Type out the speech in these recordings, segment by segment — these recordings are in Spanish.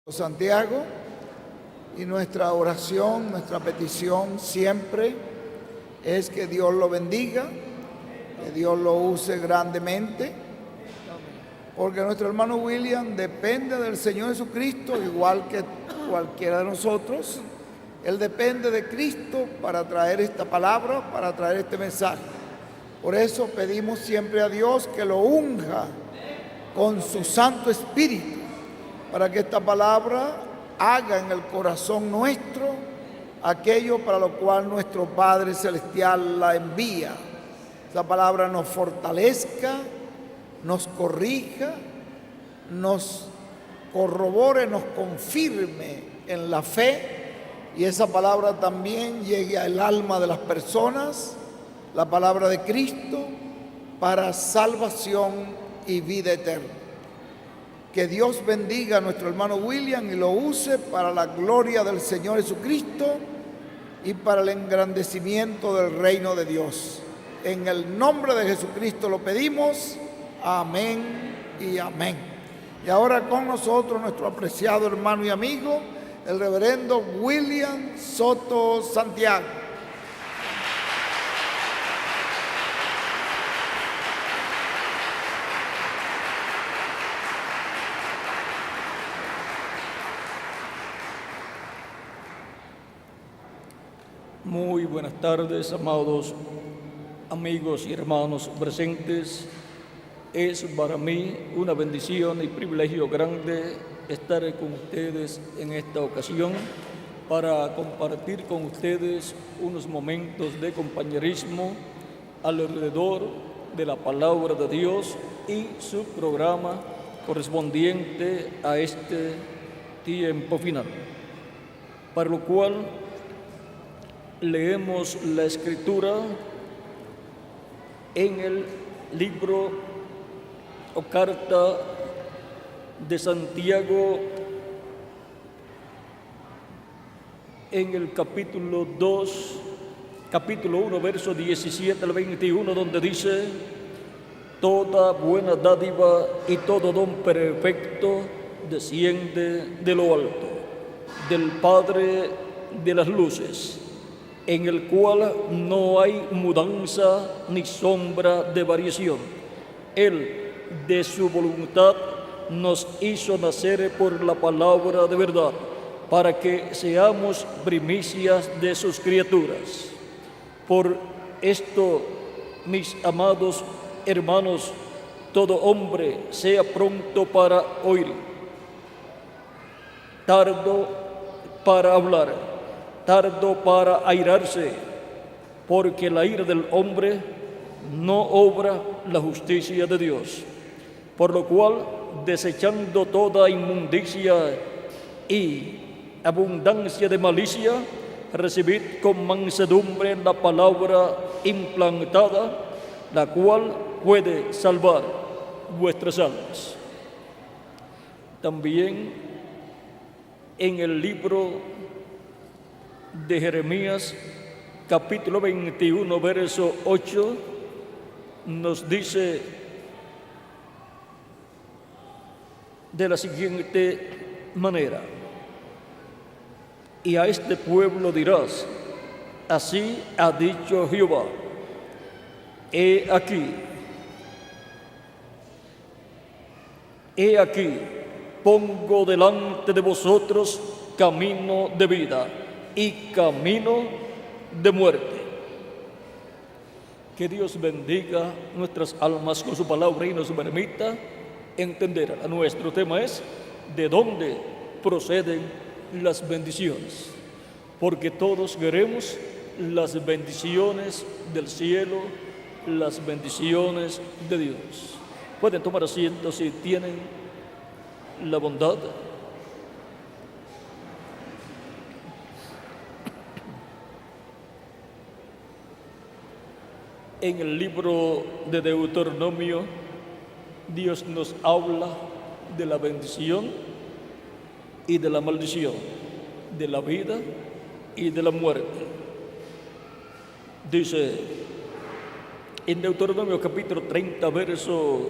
Santiago, y nuestra oración, nuestra petición siempre es que Dios lo bendiga, que Dios lo use grandemente, porque nuestro hermano William depende del Señor Jesucristo igual que cualquiera de nosotros. Él depende de Cristo para traer esta palabra, para traer este mensaje. Por eso pedimos siempre a Dios que lo unja con su Santo Espíritu, para que esta palabra haga en el corazón nuestro aquello para lo cual nuestro Padre Celestial la envía. Esa palabra nos fortalezca, nos corrija, nos corrobore, nos confirme en la fe, y esa palabra también llegue al alma de las personas, la palabra de Cristo, para salvación y vida eterna. Que Dios bendiga a nuestro hermano William y lo use para la gloria del Señor Jesucristo y para el engrandecimiento del reino de Dios. En el nombre de Jesucristo lo pedimos. Amén y amén. Y ahora con nosotros nuestro apreciado hermano y amigo, el reverendo William Soto Santiago. Muy buenas tardes, amados amigos y hermanos presentes. Es para mí una bendición y privilegio grande estar con ustedes en esta ocasión para compartir con ustedes unos momentos de compañerismo alrededor de la palabra de Dios y su programa correspondiente a este tiempo final, para lo cual leemos la Escritura en el libro o carta de Santiago, en el capítulo 1, verso 17 al 21, donde dice: toda buena dádiva y todo don perfecto desciende de lo alto, del Padre de las luces, en el cual no hay mudanza ni sombra de variación. Él, de su voluntad, nos hizo nacer por la palabra de verdad, para que seamos primicias de sus criaturas. Por esto, mis amados hermanos, todo hombre sea pronto para oír, tardo para hablar, tardo para airarse, porque la ira del hombre no obra la justicia de Dios. Por lo cual, desechando toda inmundicia y abundancia de malicia, recibid con mansedumbre la palabra implantada, la cual puede salvar vuestras almas. También en el libro de Jeremías, capítulo 21, verso 8, nos dice de la siguiente manera: y a este pueblo dirás, así ha dicho Jehová, he aquí, pongo delante de vosotros camino de vida y camino de muerte. Que Dios bendiga nuestras almas con su palabra y nos permita entender. Nuestro tema es: ¿de dónde proceden las bendiciones? Porque todos queremos las bendiciones del cielo, las bendiciones de Dios. Pueden tomar asiento si tienen la bondad. En el libro de Deuteronomio, Dios nos habla de la bendición y de la maldición, de la vida y de la muerte. Dice en Deuteronomio capítulo 30, verso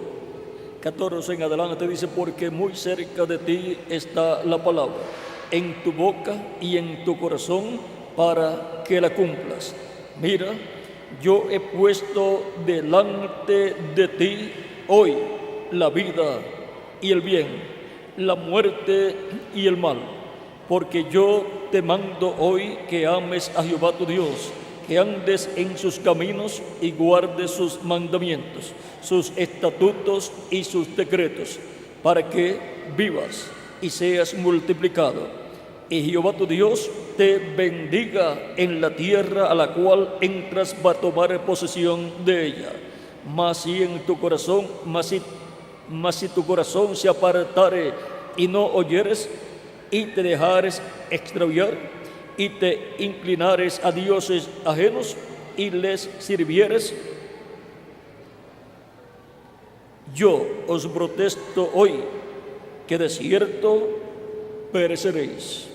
14 en adelante dice, porque muy cerca de ti está la palabra, en tu boca y en tu corazón, para que la cumplas. Mira, yo he puesto delante de ti hoy la vida y el bien, la muerte y el mal, porque yo te mando hoy que ames a Jehová tu Dios, que andes en sus caminos y guardes sus mandamientos, sus estatutos y sus decretos, para que vivas y seas multiplicado. Y Jehová tu Dios te bendiga en la tierra a la cual entras para tomar posesión de ella. Mas si tu corazón se apartare y no oyeres, y te dejares extraviar, y te inclinares a dioses ajenos y les sirvieres, yo os protesto hoy que de cierto pereceréis.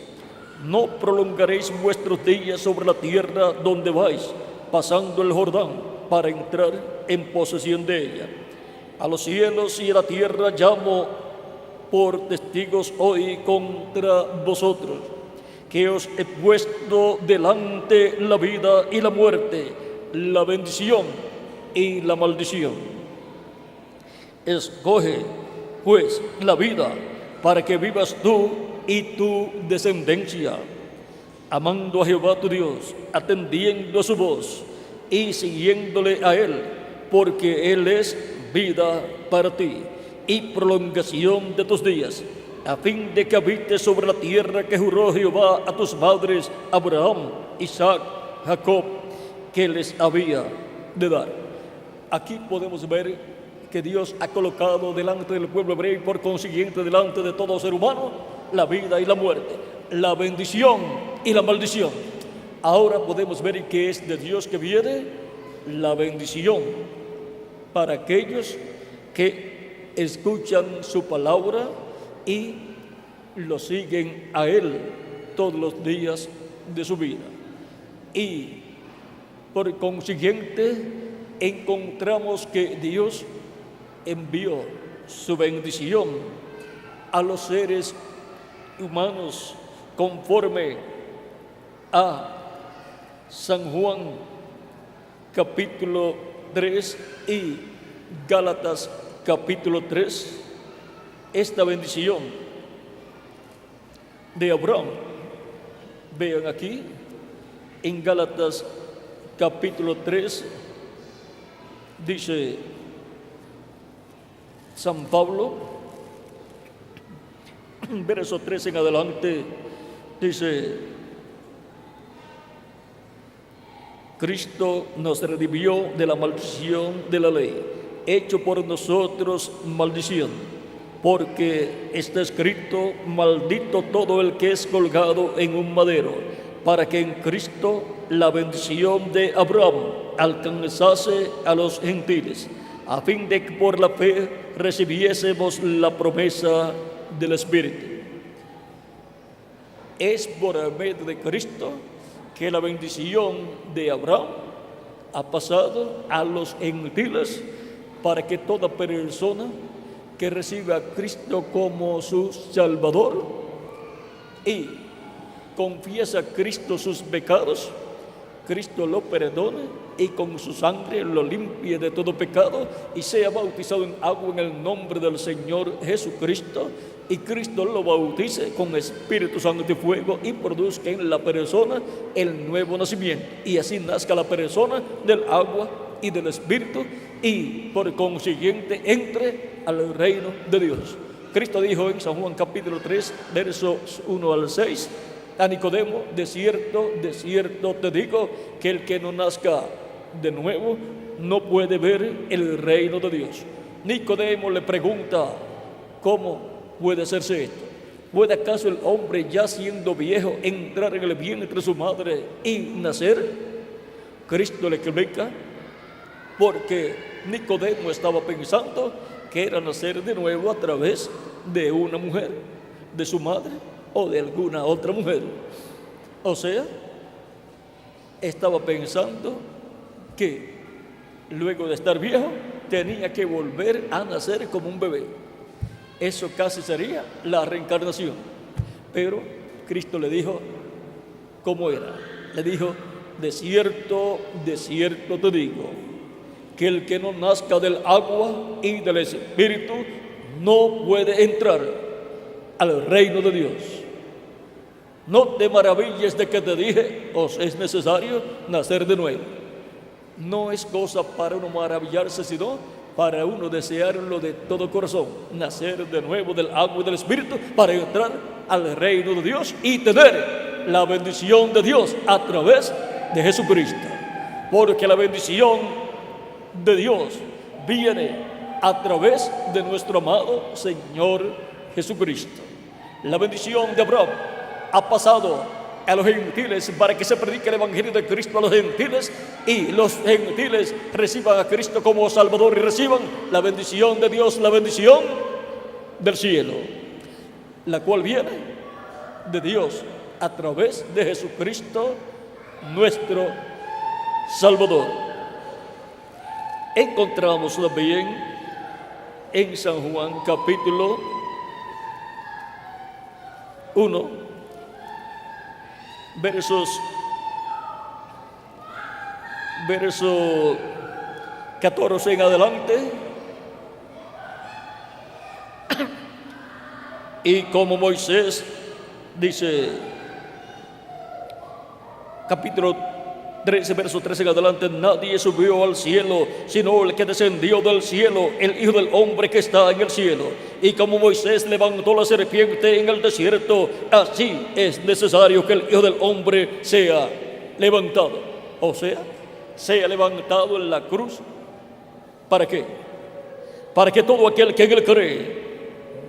No prolongaréis vuestros días sobre la tierra donde vais, pasando el Jordán para entrar en posesión de ella. A los cielos y a la tierra llamo por testigos hoy contra vosotros, que os he puesto delante la vida y la muerte, la bendición y la maldición. Escoge, pues, la vida para que vivas tú y tu descendencia, amando a Jehová tu Dios, atendiendo a su voz y siguiéndole a Él, porque Él es vida para ti y prolongación de tus días, a fin de que habites sobre la tierra que juró Jehová a tus padres, Abraham, Isaac, Jacob, que les había de dar. Aquí podemos ver que Dios ha colocado delante del pueblo hebreo y por consiguiente delante de todo ser humano la vida y la muerte, la bendición y la maldición. Ahora podemos ver que es de Dios que viene la bendición para aquellos que escuchan su palabra y lo siguen a Él todos los días de su vida. Y por consiguiente encontramos que Dios envió su bendición a los seres humanos conforme a San Juan capítulo 3 y Gálatas capítulo 3, esta bendición de Abraham. Vean aquí en Gálatas capítulo 3, dice San Pablo, verso 3 en adelante, dice: Cristo nos redimió de la maldición de la ley, hecho por nosotros maldición, porque está escrito: maldito todo el que es colgado en un madero, para que en Cristo la bendición de Abraham alcanzase a los gentiles, a fin de que por la fe recibiésemos la promesa del Espíritu. Es por medio de Cristo que la bendición de Abraham ha pasado a los gentiles, para que toda persona que reciba a Cristo como su Salvador y confiesa a Cristo sus pecados, Cristo lo perdone y con su sangre lo limpie de todo pecado y sea bautizado en agua en el nombre del Señor Jesucristo, y Cristo lo bautice con Espíritu Santo y fuego y produzca en la persona el nuevo nacimiento, y así nazca la persona del agua y del Espíritu, y por consiguiente entre al reino de Dios. Cristo dijo en San Juan capítulo 3, versos 1 al 6, a Nicodemo: de cierto te digo que el que no nazca de nuevo no puede ver el reino de Dios. Nicodemo le pregunta: ¿cómo puede hacerse esto? ¿Puede acaso el hombre, ya siendo viejo, entrar en el vientre de su madre y nacer? Cristo le explica: porque Nicodemo estaba pensando que era nacer de nuevo a través de una mujer, de su madre o de alguna otra mujer. O sea, estaba pensando que luego de estar viejo tenía que volver a nacer como un bebé. Eso casi sería la reencarnación. Pero Cristo le dijo cómo era. Le dijo: de cierto te digo, que el que no nazca del agua y del Espíritu no puede entrar al reino de Dios. No te maravilles de que te dije: os es necesario nacer de nuevo. No es cosa para uno maravillarse, sino para uno desearlo de todo corazón, nacer de nuevo del agua y del Espíritu, para entrar al reino de Dios y tener la bendición de Dios a través de Jesucristo. Porque la bendición de Dios viene a través de nuestro amado Señor Jesucristo. La bendición de Abraham ha pasado a los gentiles para que se predique el evangelio de Cristo a los gentiles, y los gentiles reciban a Cristo como Salvador y reciban la bendición de Dios, la bendición del cielo, la cual viene de Dios a través de Jesucristo nuestro Salvador. Encontramos también en San Juan capítulo 1 verso 14 en adelante. Y como Moisés dice, capítulo 13, verso 13 en adelante: nadie subió al cielo sino el que descendió del cielo, el Hijo del Hombre que está en el cielo. Y como Moisés levantó la serpiente en el desierto, así es necesario que el Hijo del Hombre sea levantado. O sea levantado en la cruz. ¿Para qué? Para que todo aquel que en él cree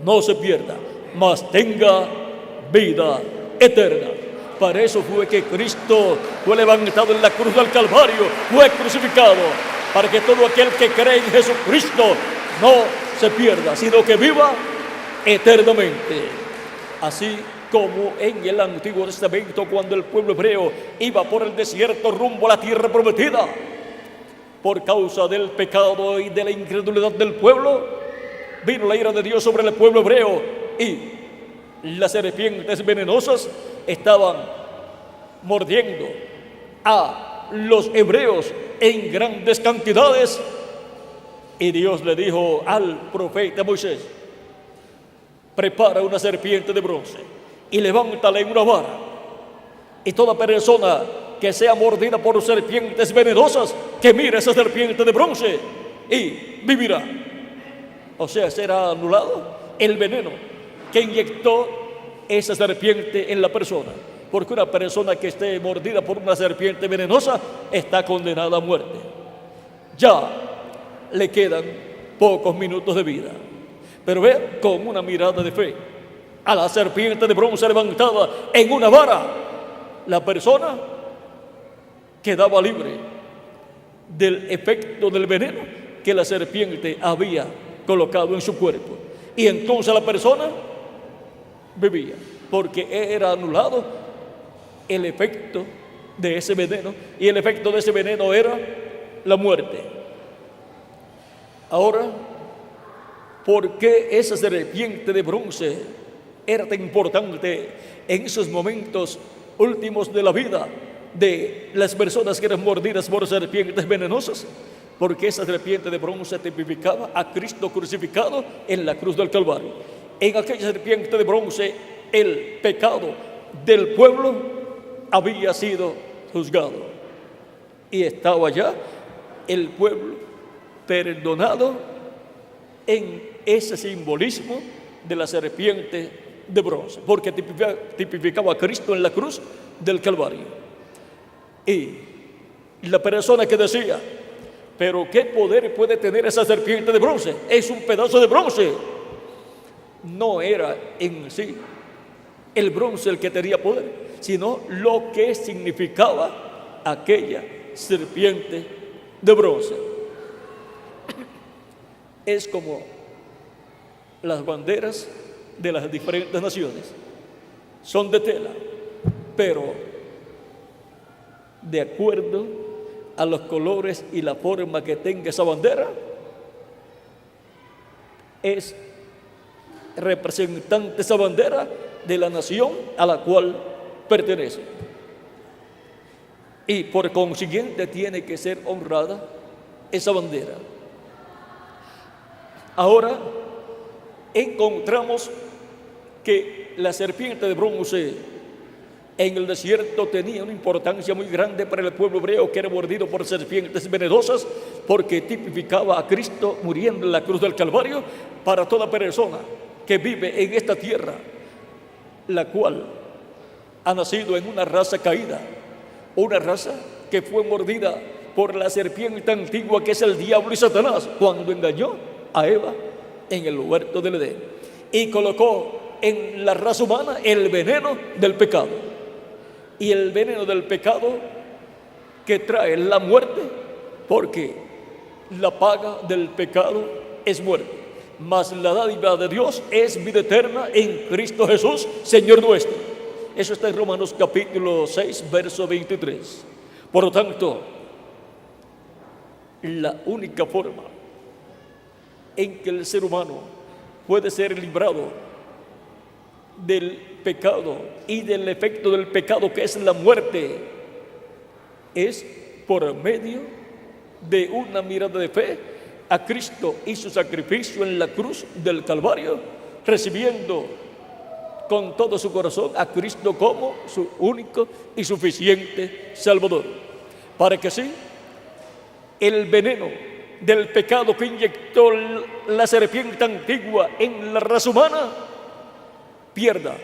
no se pierda, mas tenga vida eterna. Para eso fue que Cristo fue levantado en la cruz del Calvario, fue crucificado, para que todo aquel que cree en Jesucristo no se pierda, sino que viva eternamente. Así como en el Antiguo Testamento, cuando el pueblo hebreo iba por el desierto rumbo a la tierra prometida, por causa del pecado y de la incredulidad del pueblo, vino la ira de Dios sobre el pueblo hebreo, y las serpientes venenosas estaban mordiendo a los hebreos en grandes cantidades. Y Dios le dijo al profeta Moisés: prepara una serpiente de bronce y levántala en una vara, y toda persona que sea mordida por serpientes venenosas, que mire esa serpiente de bronce y vivirá. O sea, será anulado el veneno que inyectó esa serpiente en la persona, porque una persona que esté mordida por una serpiente venenosa está condenada a muerte. Ya le quedan pocos minutos de vida, pero ve con una mirada de fe a la serpiente de bronce levantada en una vara. La persona quedaba libre del efecto del veneno que la serpiente había colocado en su cuerpo, y entonces la persona vivía, porque era anulado el efecto de ese veneno, y el efecto de ese veneno era la muerte. Ahora, ¿por qué esa serpiente de bronce era tan importante en esos momentos últimos de la vida de las personas que eran mordidas por serpientes venenosas? Porque esa serpiente de bronce tipificaba a Cristo crucificado en la cruz del Calvario. En aquella serpiente de bronce, el pecado del pueblo había sido juzgado, y estaba ya el pueblo perdonado en ese simbolismo de la serpiente de bronce, porque tipificaba a Cristo en la cruz del Calvario. Y la persona que decía: pero ¿qué poder puede tener esa serpiente de bronce? Es un pedazo de bronce. No era en sí el bronce el que tenía poder, sino lo que significaba aquella serpiente de bronce. Es como las banderas de las diferentes naciones. Son de tela, pero de acuerdo a los colores y la forma que tenga esa bandera, es representante esa bandera de la nación a la cual pertenece. Y por consiguiente tiene que ser honrada esa bandera. Ahora encontramos que la serpiente de bronce en el desierto tenía una importancia muy grande para el pueblo hebreo, que era mordido por serpientes venenosas, porque tipificaba a Cristo muriendo en la cruz del Calvario para toda persona que vive en esta tierra, la cual ha nacido en una raza caída, una raza que fue mordida por la serpiente antigua, que es el diablo y Satanás, cuando engañó a Eva en el huerto del Edén y colocó en la raza humana el veneno del pecado. Y el veneno del pecado que trae la muerte, porque la paga del pecado es muerte, mas la dádiva de Dios es vida eterna en Cristo Jesús, Señor nuestro. Eso está en Romanos capítulo 6, verso 23. Por lo tanto, la única forma en que el ser humano puede ser librado del pecado y del efecto del pecado, que es la muerte, es por medio de una mirada de fe a Cristo y su sacrificio en la cruz del Calvario, recibiendo con todo su corazón a Cristo como su único y suficiente Salvador, para que así el veneno del pecado que inyectó la serpiente antigua en la raza humana pierda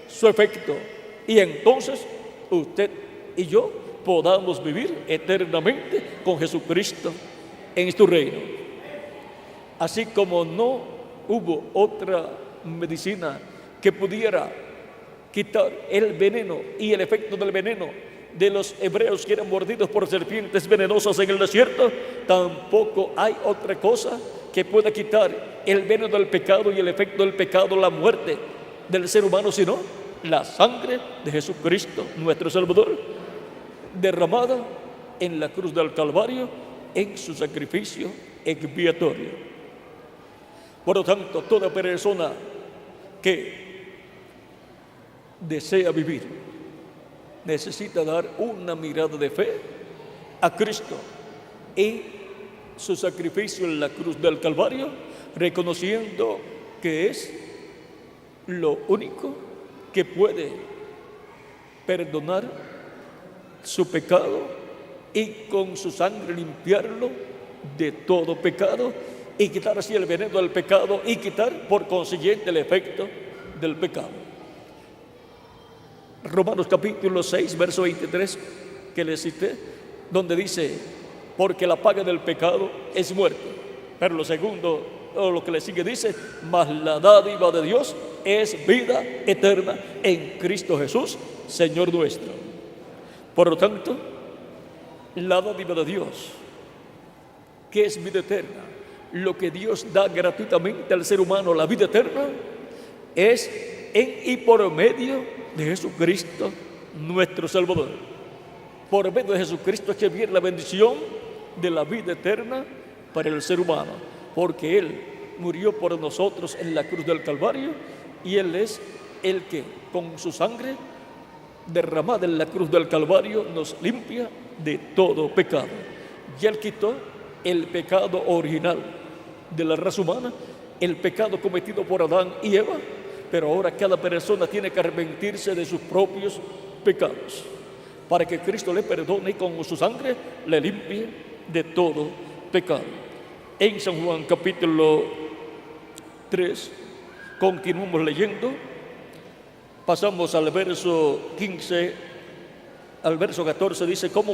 su efecto, y entonces usted y yo podamos vivir eternamente con Jesucristo en su reino. Así como no hubo otra medicina que pudiera quitar el veneno y el efecto del veneno de los hebreos que eran mordidos por serpientes venenosas en el desierto, tampoco hay otra cosa que pueda quitar el veneno del pecado y el efecto del pecado, la muerte del ser humano, sino la sangre de Jesucristo, nuestro Salvador, derramada en la cruz del Calvario en su sacrificio expiatorio. Por lo tanto, toda persona que desea vivir necesita dar una mirada de fe a Cristo y su sacrificio en la cruz del Calvario, reconociendo que es lo único que puede perdonar su pecado y con su sangre limpiarlo de todo pecado y quitar así el veneno del pecado y quitar por consiguiente el efecto del pecado. Romanos capítulo 6, verso 23, que le cité, donde dice: porque la paga del pecado es muerte. Pero lo segundo, o lo que le sigue, dice: mas la dádiva de Dios es vida eterna en Cristo Jesús, Señor nuestro. Por lo tanto, la dádiva de Dios, que es vida eterna, lo que Dios da gratuitamente al ser humano, la vida eterna, es en y por medio de Jesucristo, nuestro Salvador. Por medio de Jesucristo es que viene la bendición de la vida eterna para el ser humano, porque Él murió por nosotros en la cruz del Calvario, y Él es el que con su sangre derramada en la cruz del Calvario nos limpia de todo pecado. Y Él quitó el pecado original de la raza humana, el pecado cometido por Adán y Eva, pero ahora cada persona tiene que arrepentirse de sus propios pecados para que Cristo le perdone y con su sangre le limpie de todo pecado. En San Juan capítulo 3, continuamos leyendo, pasamos al verso 15, al verso 14, dice: como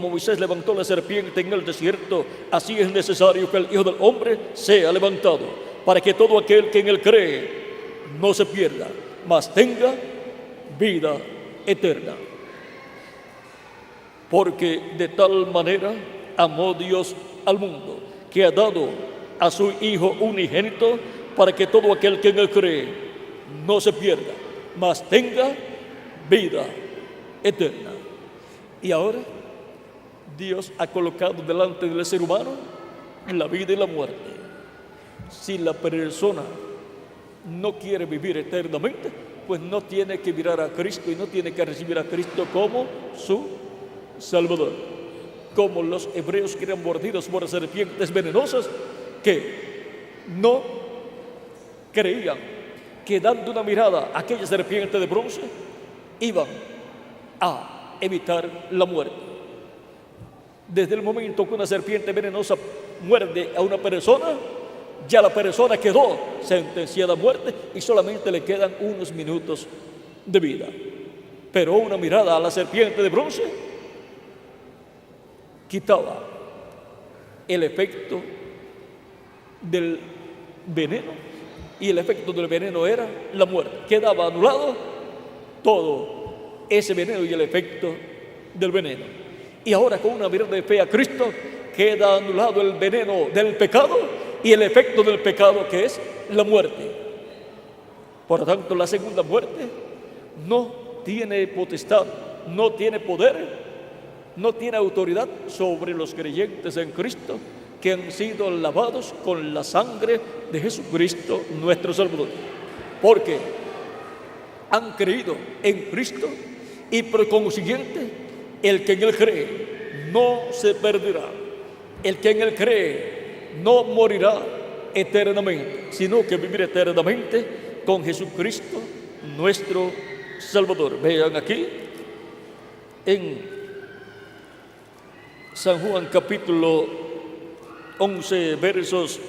Moisés levantó la serpiente en el desierto, así es necesario que el Hijo del Hombre sea levantado, para que todo aquel que en él cree no se pierda, mas tenga vida eterna. Porque de tal manera amó Dios al mundo, que ha dado a su Hijo unigénito, para que todo aquel que en él cree no se pierda, mas tenga vida eterna. Y ahora Dios ha colocado delante del ser humano la vida y la muerte. Si la persona no quiere vivir eternamente, pues no tiene que mirar a Cristo y no tiene que recibir a Cristo como su Salvador. Como los hebreos que eran mordidos por serpientes venenosas, que no creían que dando una mirada a aquella serpiente de bronce iban a evitar la muerte. Desde el momento que una serpiente venenosa muerde a una persona, ya la persona quedó sentenciada a muerte y solamente le quedan unos minutos de vida. Pero una mirada a la serpiente de bronce quitaba el efecto del veneno, y el efecto del veneno era la muerte. Quedaba anulado todo ese veneno y el efecto del veneno. Y ahora, con una mirada de fe a Cristo, queda anulado el veneno del pecado y el efecto del pecado, que es la muerte. Por lo tanto, la segunda muerte no tiene potestad, no tiene poder, no tiene autoridad sobre los creyentes en Cristo, que han sido lavados con la sangre de Jesucristo nuestro Salvador, porque han creído en Cristo, y por consiguiente el que en Él cree no se perderá, el que en Él cree no morirá eternamente, sino que vivirá eternamente con Jesucristo nuestro Salvador. Vean aquí en San Juan capítulo 11, versos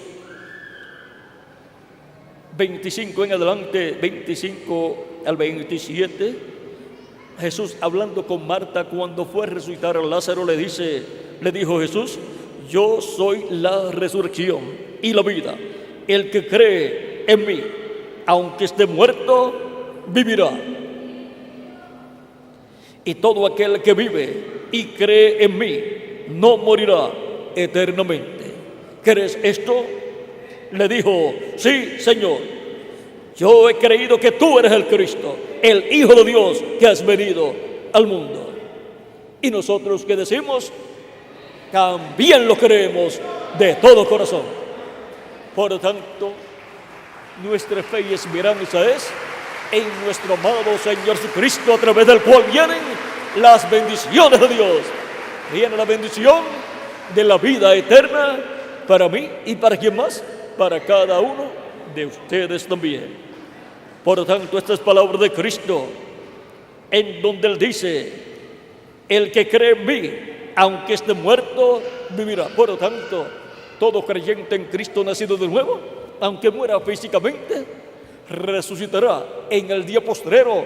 25 en adelante, 25 al 27, Jesús, hablando con Marta cuando fue a resucitar a Lázaro, le dijo Jesús: yo soy la resurrección y la vida. El que cree en mí, aunque esté muerto, vivirá. Y todo aquel que vive y cree en mí no morirá eternamente. ¿Crees esto? Le dijo: sí, Señor, yo he creído que tú eres el Cristo, el Hijo de Dios que has venido al mundo. Y nosotros, ¿qué decimos? También lo creemos de todo corazón. Por lo tanto, nuestra fe y esperanza es en nuestro amado Señor Jesucristo, a través del cual vienen las bendiciones de Dios. Viene la bendición de la vida eterna para mí y para quien más, para cada uno de ustedes también. Por lo tanto, estas palabras de Cristo, en donde Él dice: el que cree en mí, aunque esté muerto, vivirá. Por lo tanto, todo creyente en Cristo nacido de nuevo, aunque muera físicamente, resucitará en el día postrero,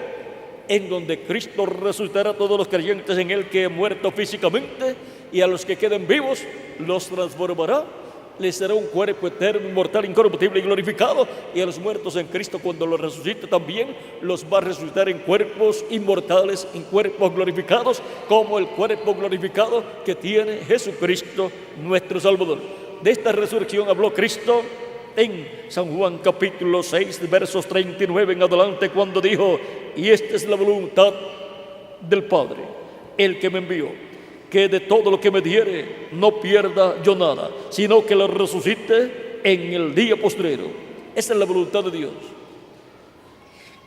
en donde Cristo resucitará a todos los creyentes en Él que han muerto físicamente, y a los que queden vivos los transformará, les será un cuerpo eterno, inmortal, incorruptible y glorificado. Y a los muertos en Cristo, cuando los resucite, también los va a resucitar en cuerpos inmortales, en cuerpos glorificados, como el cuerpo glorificado que tiene Jesucristo nuestro Salvador. De esta resurrección habló Cristo en San Juan capítulo 6, versos 39 en adelante, cuando dijo: y esta es la voluntad del Padre, el que me envió, que de todo lo que me diere no pierda yo nada, sino que lo resucite en el día postrero. Esa es la voluntad de Dios.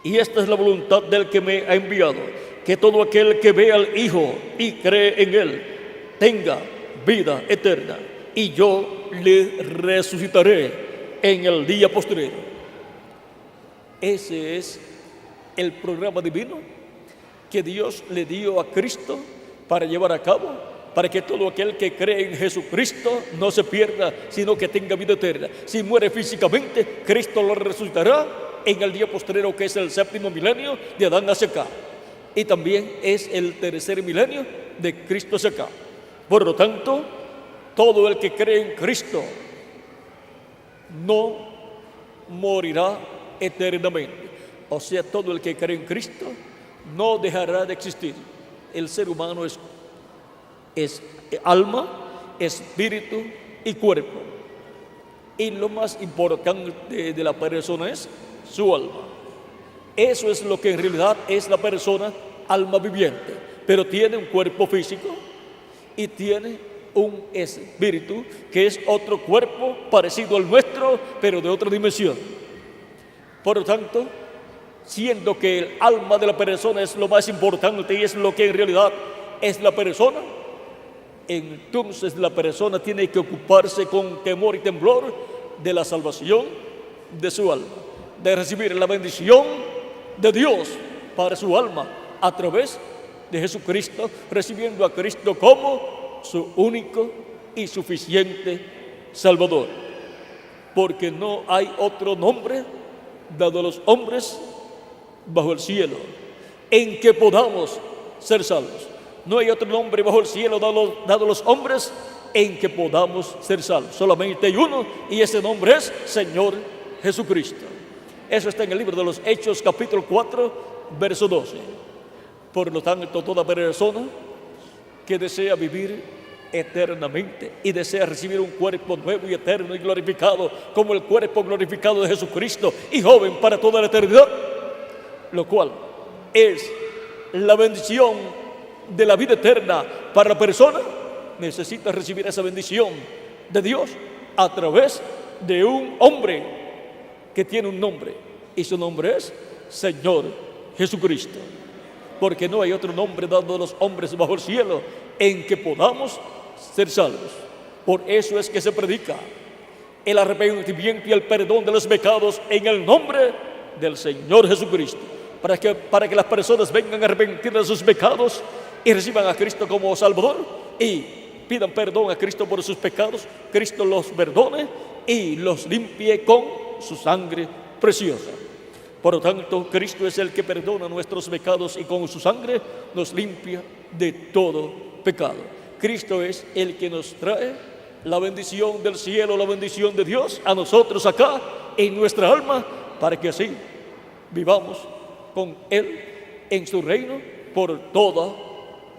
Y esta es la voluntad del que me ha enviado, que todo aquel que vea al Hijo y cree en Él tenga vida eterna, y yo le resucitaré en el día postrero. Ese es el programa divino que Dios le dio a Cristo para llevar a cabo, para que todo aquel que cree en Jesucristo no se pierda, sino que tenga vida eterna. Si muere físicamente, Cristo lo resucitará en el día postrero, que es el séptimo milenio de Adán hacia acá, y también es el tercer milenio de Cristo hacia acá. Por lo tanto, todo el que cree en Cristo no morirá eternamente. O sea, todo el que cree en Cristo no dejará de existir. El ser humano es alma, espíritu y cuerpo. Y lo más importante de la persona es su alma. Eso es lo que en realidad es la persona, alma viviente. Pero tiene un cuerpo físico y tiene un espíritu que es otro cuerpo parecido al nuestro, pero de otra dimensión. Por lo tanto, siendo que el alma de la persona es lo más importante y es lo que en realidad es la persona, entonces la persona tiene que ocuparse con temor y temblor de la salvación de su alma, de recibir la bendición de Dios para su alma a través de Jesucristo, recibiendo a Cristo como su único y suficiente Salvador. Porque no hay otro nombre dado a los hombres bajo el cielo en que podamos ser salvos. No hay otro nombre bajo el cielo dado a los hombres en que podamos ser salvos. Solamente hay uno, y ese nombre es Señor Jesucristo. Eso está en el libro de los Hechos, capítulo 4, verso 12. Por lo tanto, toda persona que desea vivir eternamente y desea recibir un cuerpo nuevo y eterno y glorificado como el cuerpo glorificado de Jesucristo y joven para toda la eternidad, lo cual es la bendición de la vida eterna para la persona, necesita recibir esa bendición de Dios a través de un hombre que tiene un nombre, y su nombre es Señor Jesucristo. Porque no hay otro nombre dado a los hombres bajo el cielo en que podamos ser salvos. Por eso es que se predica el arrepentimiento y el perdón de los pecados en el nombre del Señor Jesucristo, para que las personas vengan a arrepentir de sus pecados y reciban a Cristo como Salvador y pidan perdón a Cristo por sus pecados. Cristo los perdone y los limpie con su sangre preciosa. Por lo tanto, Cristo es el que perdona nuestros pecados y con su sangre nos limpia de todo pecado. Cristo es el que nos trae la bendición del cielo, la bendición de Dios a nosotros acá en nuestra alma, para que así vivamos con Él en su reino por toda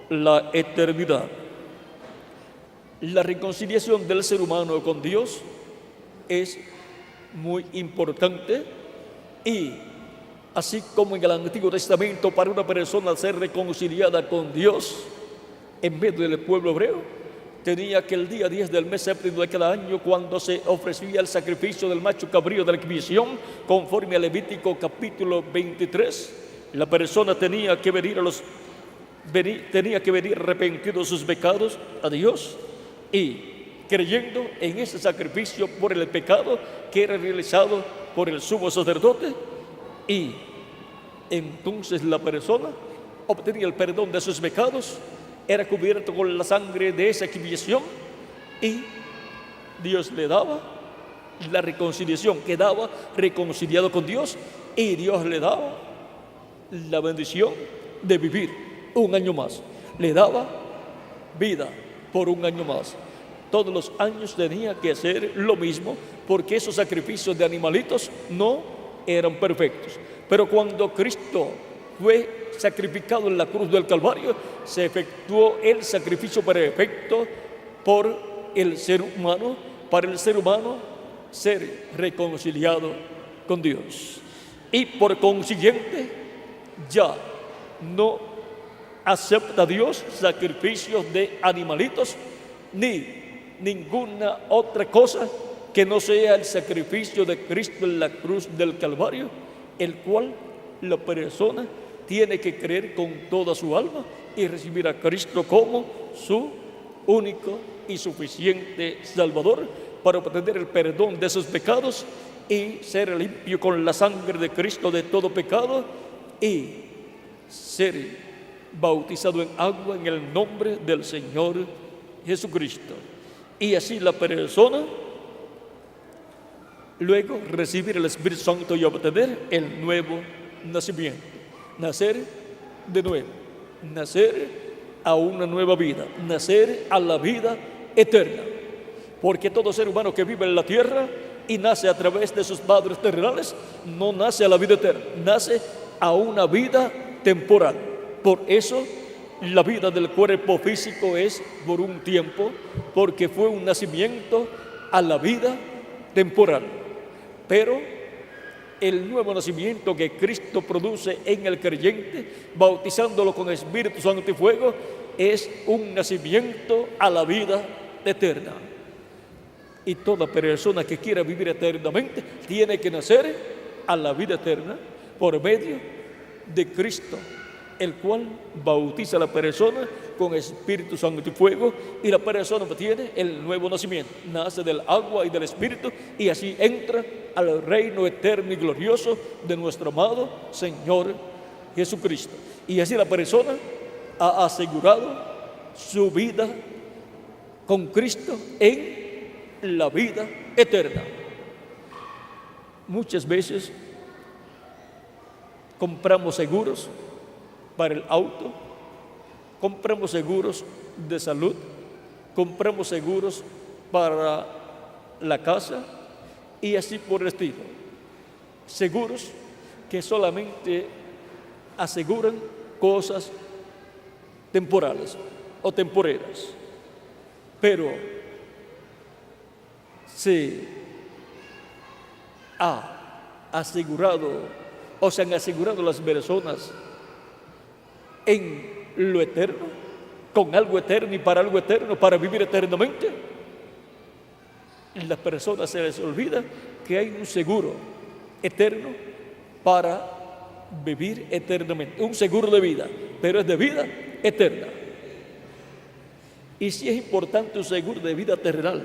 la eternidad. La reconciliación del ser humano con Dios es muy importante, y así como en el Antiguo Testamento, para una persona ser reconciliada con Dios en medio del pueblo hebreo, tenía que el día 10 del mes séptimo de cada año, cuando se ofrecía el sacrificio del macho cabrío de la expiación, conforme a Levítico capítulo 23, la persona tenía que venir arrepentido de sus pecados a Dios y creyendo en ese sacrificio por el pecado que era realizado por el sumo sacerdote, y entonces la persona obtenía el perdón de sus pecados, era cubierto con la sangre de esa expiación, y Dios le daba la reconciliación, quedaba reconciliado con Dios, y Dios le daba la bendición de vivir un año más, le daba vida por un año más. Todos los años tenía que hacer lo mismo, porque esos sacrificios de animalitos no eran perfectos. Pero cuando Cristo fue sacrificado en la cruz del Calvario, se efectuó el sacrificio perfecto por el ser humano, para el ser humano ser reconciliado con Dios. Y por consiguiente, ya no acepta Dios sacrificios de animalitos ni ninguna otra cosa que no sea el sacrificio de Cristo en la cruz del Calvario, el cual la persona tiene que creer con toda su alma y recibir a Cristo como su único y suficiente Salvador, para obtener el perdón de sus pecados y ser limpio con la sangre de Cristo de todo pecado, y ser bautizado en agua en el nombre del Señor Jesucristo. Y así la persona luego recibir el Espíritu Santo y obtener el nuevo nacimiento, nacer de nuevo, nacer a una nueva vida, nacer a la vida eterna. Porque todo ser humano que vive en la tierra y nace a través de sus padres terrenales, no nace a la vida eterna, nace a una vida temporal. Por eso la vida del cuerpo físico es por un tiempo, porque fue un nacimiento a la vida temporal. Pero el nuevo nacimiento que Cristo produce en el creyente, bautizándolo con Espíritu Santo y fuego, es un nacimiento a la vida eterna. Y toda persona que quiera vivir eternamente tiene que nacer a la vida eterna por medio de Cristo, el cual bautiza a la persona con Espíritu Santo y fuego, y la persona tiene el nuevo nacimiento, nace del agua y del Espíritu, y así entra al reino eterno y glorioso de nuestro amado Señor Jesucristo. Y así la persona ha asegurado su vida con Cristo en la vida eterna. Muchas veces compramos seguros para el auto, compramos seguros de salud, compramos seguros para la casa y así por el estilo. Seguros que solamente aseguran cosas temporales o temporeras, pero se ha asegurado o se han asegurado las personas en lo eterno, con algo eterno y para algo eterno, para vivir eternamente. Las personas se les olvida que hay un seguro eterno para vivir eternamente, un seguro de vida, pero es de vida eterna. Y si es importante un seguro de vida terrenal,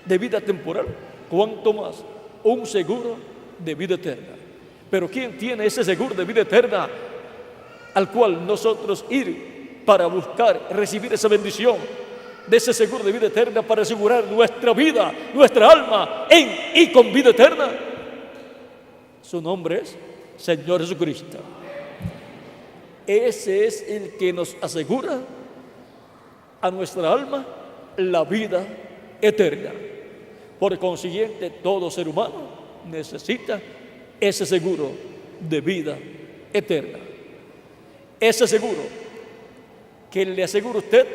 de vida temporal, cuanto más un seguro de vida eterna. Pero ¿quién tiene ese seguro de vida eterna al cual nosotros ir para buscar, recibir esa bendición de ese seguro de vida eterna para asegurar nuestra vida, nuestra alma en y con vida eterna? Su nombre es Señor Jesucristo. Ese es el que nos asegura a nuestra alma la vida eterna. Por consiguiente, todo ser humano necesita ese seguro de vida eterna. Ese seguro que le asegura a usted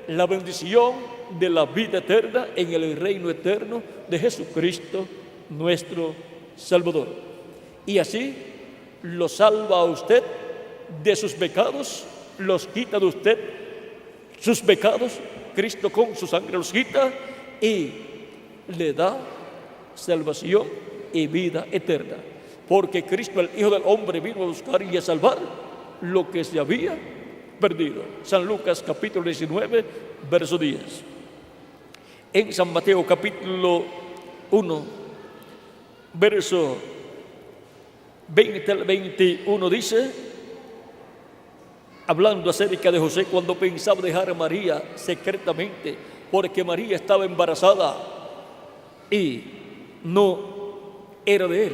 la bendición de la vida eterna en el reino eterno de Jesucristo, nuestro Salvador. Y así lo salva a usted de sus pecados, los quita de usted sus pecados, Cristo con su sangre los quita y le da salvación y vida eterna. Porque Cristo, el Hijo del Hombre, vino a buscar y a salvar lo que se había perdido. San Lucas capítulo 19, verso 10. En San Mateo capítulo 1, verso 20 al 21 dice, hablando acerca de José cuando pensaba dejar a María secretamente, porque María estaba embarazada y no era de él.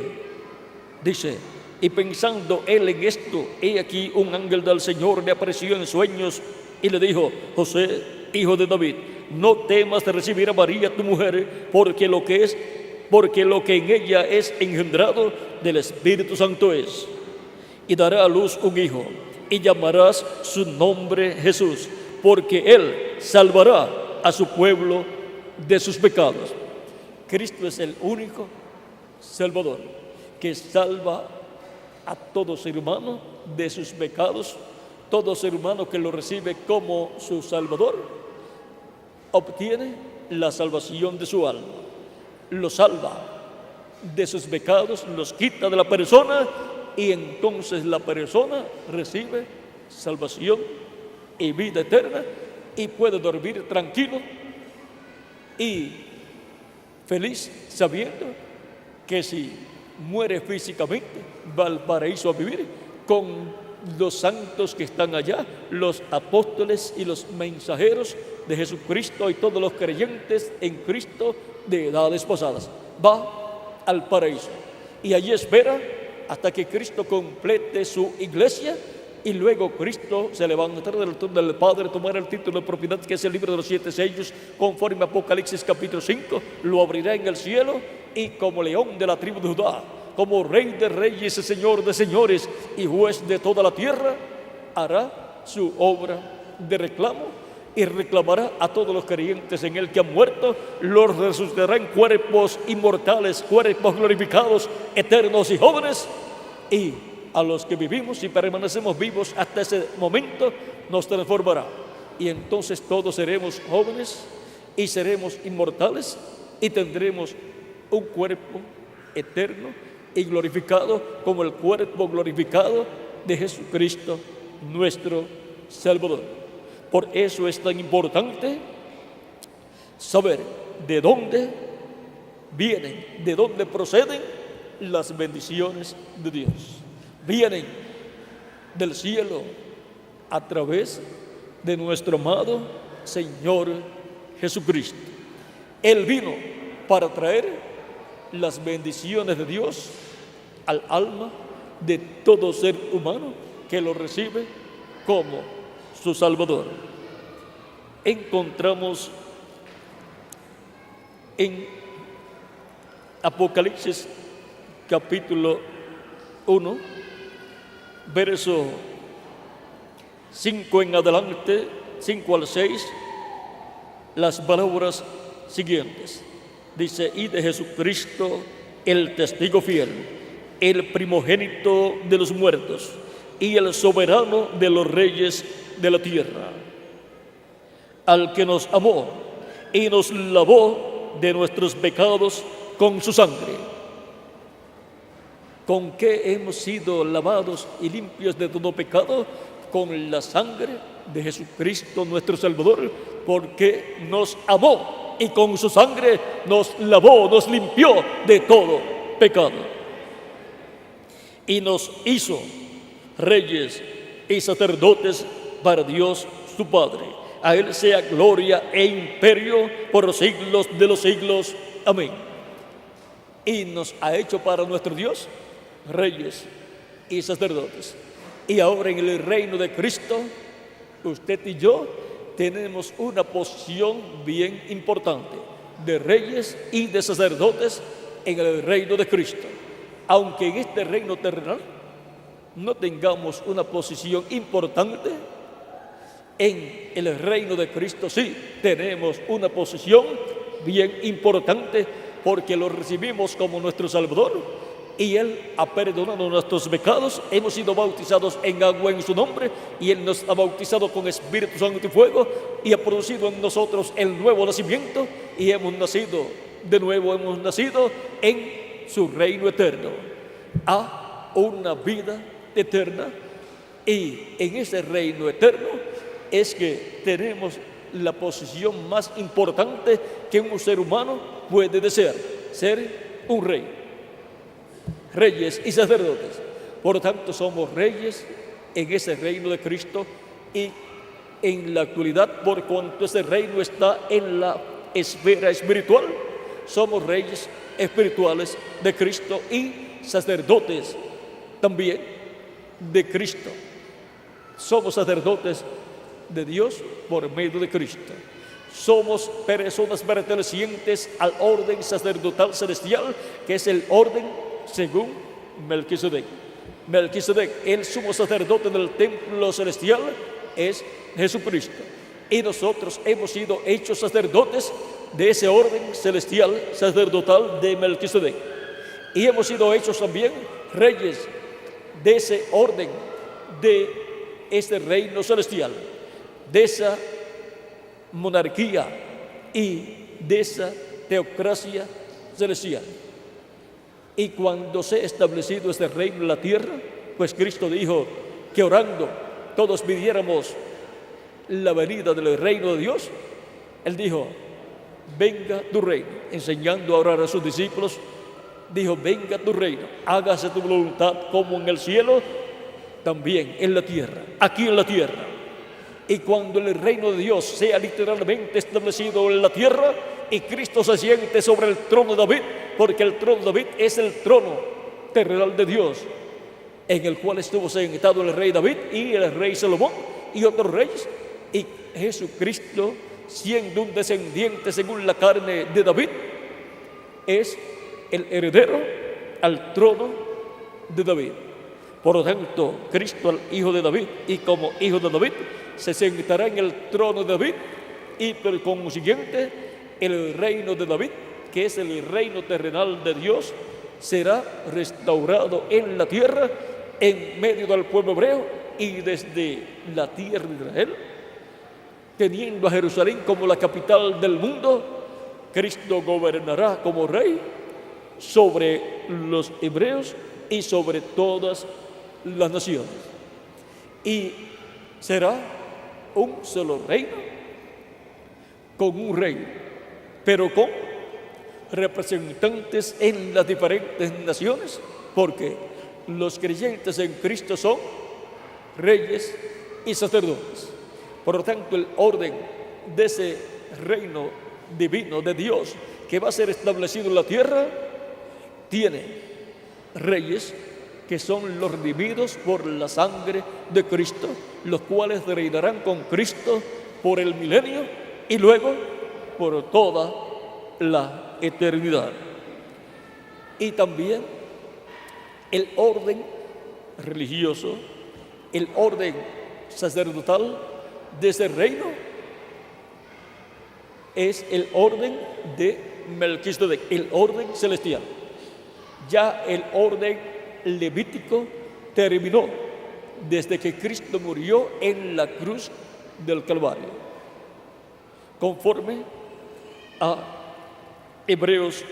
Dice, y pensando él en esto, he aquí un ángel del Señor le apareció en sueños y le dijo, José, hijo de David, no temas de recibir a María tu mujer, porque lo que en ella es engendrado del Espíritu Santo es, y dará a luz un hijo, y llamarás su nombre Jesús, porque él salvará a su pueblo de sus pecados. Cristo es el único Salvador que salva a todo ser humano de sus pecados. Todo ser humano que lo recibe como su Salvador obtiene la salvación de su alma, lo salva de sus pecados, los quita de la persona y entonces la persona recibe salvación y vida eterna y puede dormir tranquilo y feliz sabiendo que si muere físicamente va al paraíso a vivir con los santos que están allá, los apóstoles y los mensajeros de Jesucristo y todos los creyentes en Cristo de edades pasadas. Va al paraíso y allí espera hasta que Cristo complete su iglesia y luego Cristo se levantará del trono del Padre, tomará el título de propiedad que es el libro de los 7 sellos, conforme a Apocalipsis capítulo 5, lo abrirá en el cielo y como león de la tribu de Judá, como rey de reyes y señor de señores y juez de toda la tierra, hará su obra de reclamo y reclamará a todos los creyentes en él que han muerto, los resucitará en cuerpos inmortales, cuerpos glorificados, eternos y jóvenes, y a los que vivimos y permanecemos vivos hasta ese momento nos transformará y entonces todos seremos jóvenes y seremos inmortales y tendremos un cuerpo eterno y glorificado como el cuerpo glorificado de Jesucristo, nuestro Salvador. Por eso es tan importante saber de dónde vienen, de dónde proceden las bendiciones de Dios. Vienen del cielo a través de nuestro amado Señor Jesucristo. Él vino para traer las bendiciones de Dios al alma de todo ser humano que lo recibe como su Salvador. Encontramos en Apocalipsis capítulo 1, verso 5 en adelante, 5 al 6, las palabras siguientes. Dice: y de Jesucristo, el testigo fiel, el primogénito de los muertos y el soberano de los reyes de la tierra, al que nos amó y nos lavó de nuestros pecados con su sangre. ¿Con qué hemos sido lavados y limpios de todo pecado? Con la sangre de Jesucristo nuestro Salvador, porque nos amó y con su sangre nos lavó, nos limpió de todo pecado. Y nos hizo reyes y sacerdotes para Dios su Padre. A Él sea gloria e imperio por los siglos de los siglos. Amén. Y nos ha hecho para nuestro Dios reyes y sacerdotes. Y ahora en el reino de Cristo, usted y yo tenemos una posición bien importante de reyes y de sacerdotes en el reino de Cristo. Aunque en este reino terrenal no tengamos una posición importante, en el reino de Cristo sí tenemos una posición bien importante, porque lo recibimos como nuestro Salvador y Él ha perdonado nuestros pecados. Hemos sido bautizados en agua en su nombre y Él nos ha bautizado con Espíritu Santo y fuego y ha producido en nosotros el nuevo nacimiento y hemos nacido de nuevo, hemos nacido en su reino eterno, a una vida eterna. Y en ese reino eterno es que tenemos la posición más importante que un ser humano puede desear: ser un rey, reyes y sacerdotes. Por lo tanto, somos reyes en ese reino de Cristo, y en la actualidad, por cuanto ese reino está en la esfera espiritual, somos reyes espirituales de Cristo y sacerdotes también de Cristo. Somos sacerdotes de Dios por medio de Cristo. Somos personas pertenecientes al orden sacerdotal celestial, que es el orden según Melquisedec. Melquisedec, el sumo sacerdote del templo celestial, es Jesucristo. Y nosotros hemos sido hechos sacerdotes de ese orden celestial sacerdotal de Melquisedec. Y hemos sido hechos también reyes de ese orden, de este reino celestial, de esa monarquía y de esa teocracia celestial. Y cuando se ha establecido este reino en la tierra, pues Cristo dijo que orando todos pidiéramos la venida del reino de Dios. Él dijo: venga tu reino, enseñando a orar a sus discípulos. Dijo: venga tu reino, hágase tu voluntad como en el cielo, también en la tierra, aquí en la tierra. Y cuando el reino de Dios sea literalmente establecido en la tierra y Cristo se siente sobre el trono de David, porque el trono de David es el trono terrenal de Dios, en el cual estuvo sentado el rey David y el rey Salomón y otros reyes, y Jesucristo, siendo un descendiente según la carne de David, es el heredero al trono de David. Por lo tanto, Cristo, el hijo de David, y como hijo de David, se sentará en el trono de David, y por consiguiente el reino de David, que es el reino terrenal de Dios, será restaurado en la tierra, en medio del pueblo hebreo, y desde la tierra de Israel teniendo a Jerusalén como la capital del mundo, Cristo gobernará como rey sobre los hebreos y sobre todas las naciones. Y será un solo reino con un rey, pero con representantes en las diferentes naciones, porque los creyentes en Cristo son reyes y sacerdotes. Por lo tanto, el orden de ese reino divino de Dios que va a ser establecido en la tierra tiene reyes que son los redimidos por la sangre de Cristo, los cuales reinarán con Cristo por el milenio y luego por toda la eternidad. Y también el orden religioso, el orden sacerdotal de ese reino es el orden de Melquisedec, el orden celestial. Ya el orden levítico terminó desde que Cristo murió en la cruz del Calvario, conforme a Hebreos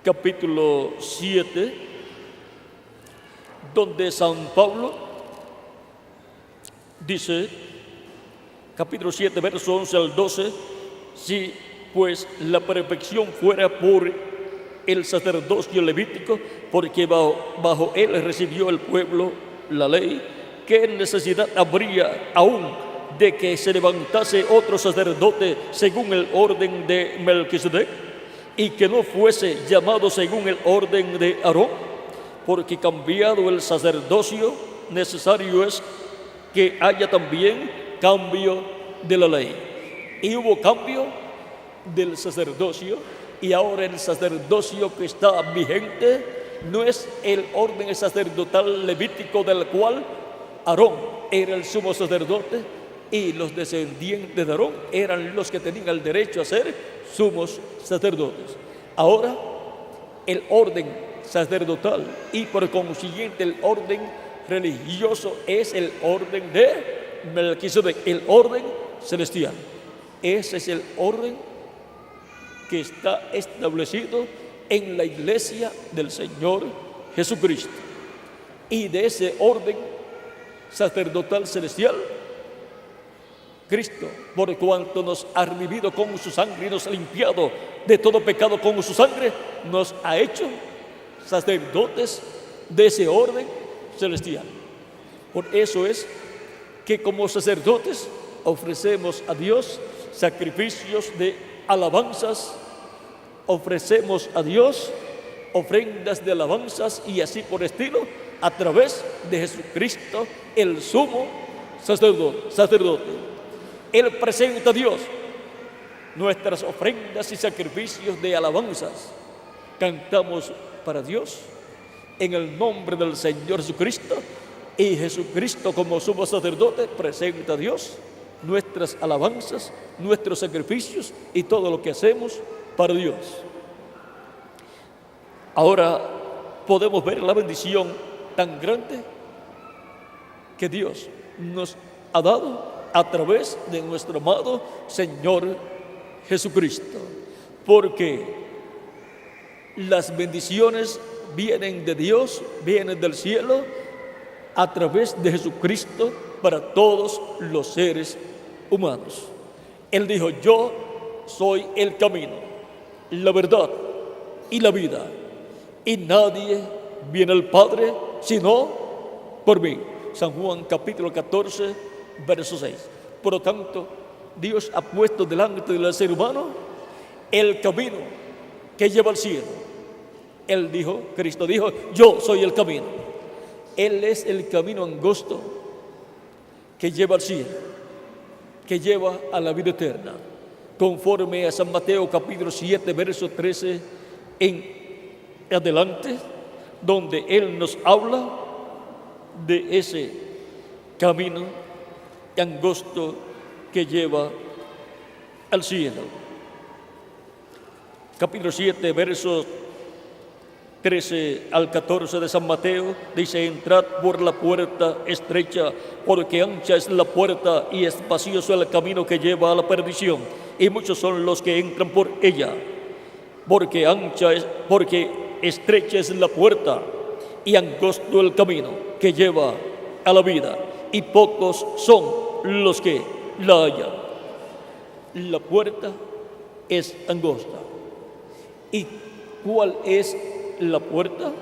capítulo 7, donde San Pablo dice, capítulo 7, versos 11 al 12, si pues la perfección fuera por el sacerdocio levítico, porque bajo él recibió el pueblo la ley, ¿qué necesidad habría aún de que se levantase otro sacerdote según el orden de Melquisedec, y que no fuese llamado según el orden de Aarón? Porque cambiado el sacerdocio, necesario es que haya también cambio de la ley. Y hubo cambio del sacerdocio, y ahora el sacerdocio que está vigente no es el orden sacerdotal levítico del cual Aarón era el sumo sacerdote y los descendientes de Aarón eran los que tenían el derecho a ser sumos sacerdotes. Ahora el orden sacerdotal y por consiguiente el orden religioso es el orden de Melquisedec, el orden celestial. Ese es el orden que está establecido en la iglesia del Señor Jesucristo. Y de ese orden sacerdotal celestial, Cristo, por cuanto nos ha redimido con su sangre y nos ha limpiado de todo pecado con su sangre, nos ha hecho sacerdotes de ese orden celestial. Por eso es que como sacerdotes ofrecemos a Dios sacrificios de alabanzas, ofrecemos a Dios ofrendas de alabanzas y así por estilo, a través de Jesucristo, el sumo sacerdote. Él presenta a Dios nuestras ofrendas y sacrificios de alabanzas. Cantamos para Dios en el nombre del Señor Jesucristo, y Jesucristo como sumo sacerdote presenta a Dios nuestras alabanzas, nuestros sacrificios y todo lo que hacemos para Dios. Ahora podemos ver la bendición tan grande que Dios nos ha dado a través de nuestro amado Señor Jesucristo, porque las bendiciones vienen de Dios, vienen del cielo a través de Jesucristo para todos los seres humanos. Él dijo: yo soy el camino, la verdad y la vida, y nadie viene al Padre sino por mí. San Juan capítulo 14, verso 6. Por lo tanto, Dios ha puesto delante del ser humano el camino que lleva al cielo. Él dijo, Cristo dijo: yo soy el camino. Él es el camino angosto que lleva al cielo, que lleva a la vida eterna, conforme a San Mateo capítulo 7, verso 13 en adelante, donde Él nos habla de ese camino angosto que lleva al cielo. Capítulo 7, versos 13 al 14 de San Mateo, dice: entrad por la puerta estrecha, porque ancha es la puerta y espacioso el camino que lleva a la perdición, y muchos son los que entran por ella. Porque estrecha es la puerta y angosto el camino que lleva a la vida, y pocos son los que la hallan. La puerta es angosta. ¿Y cuál es la puerta?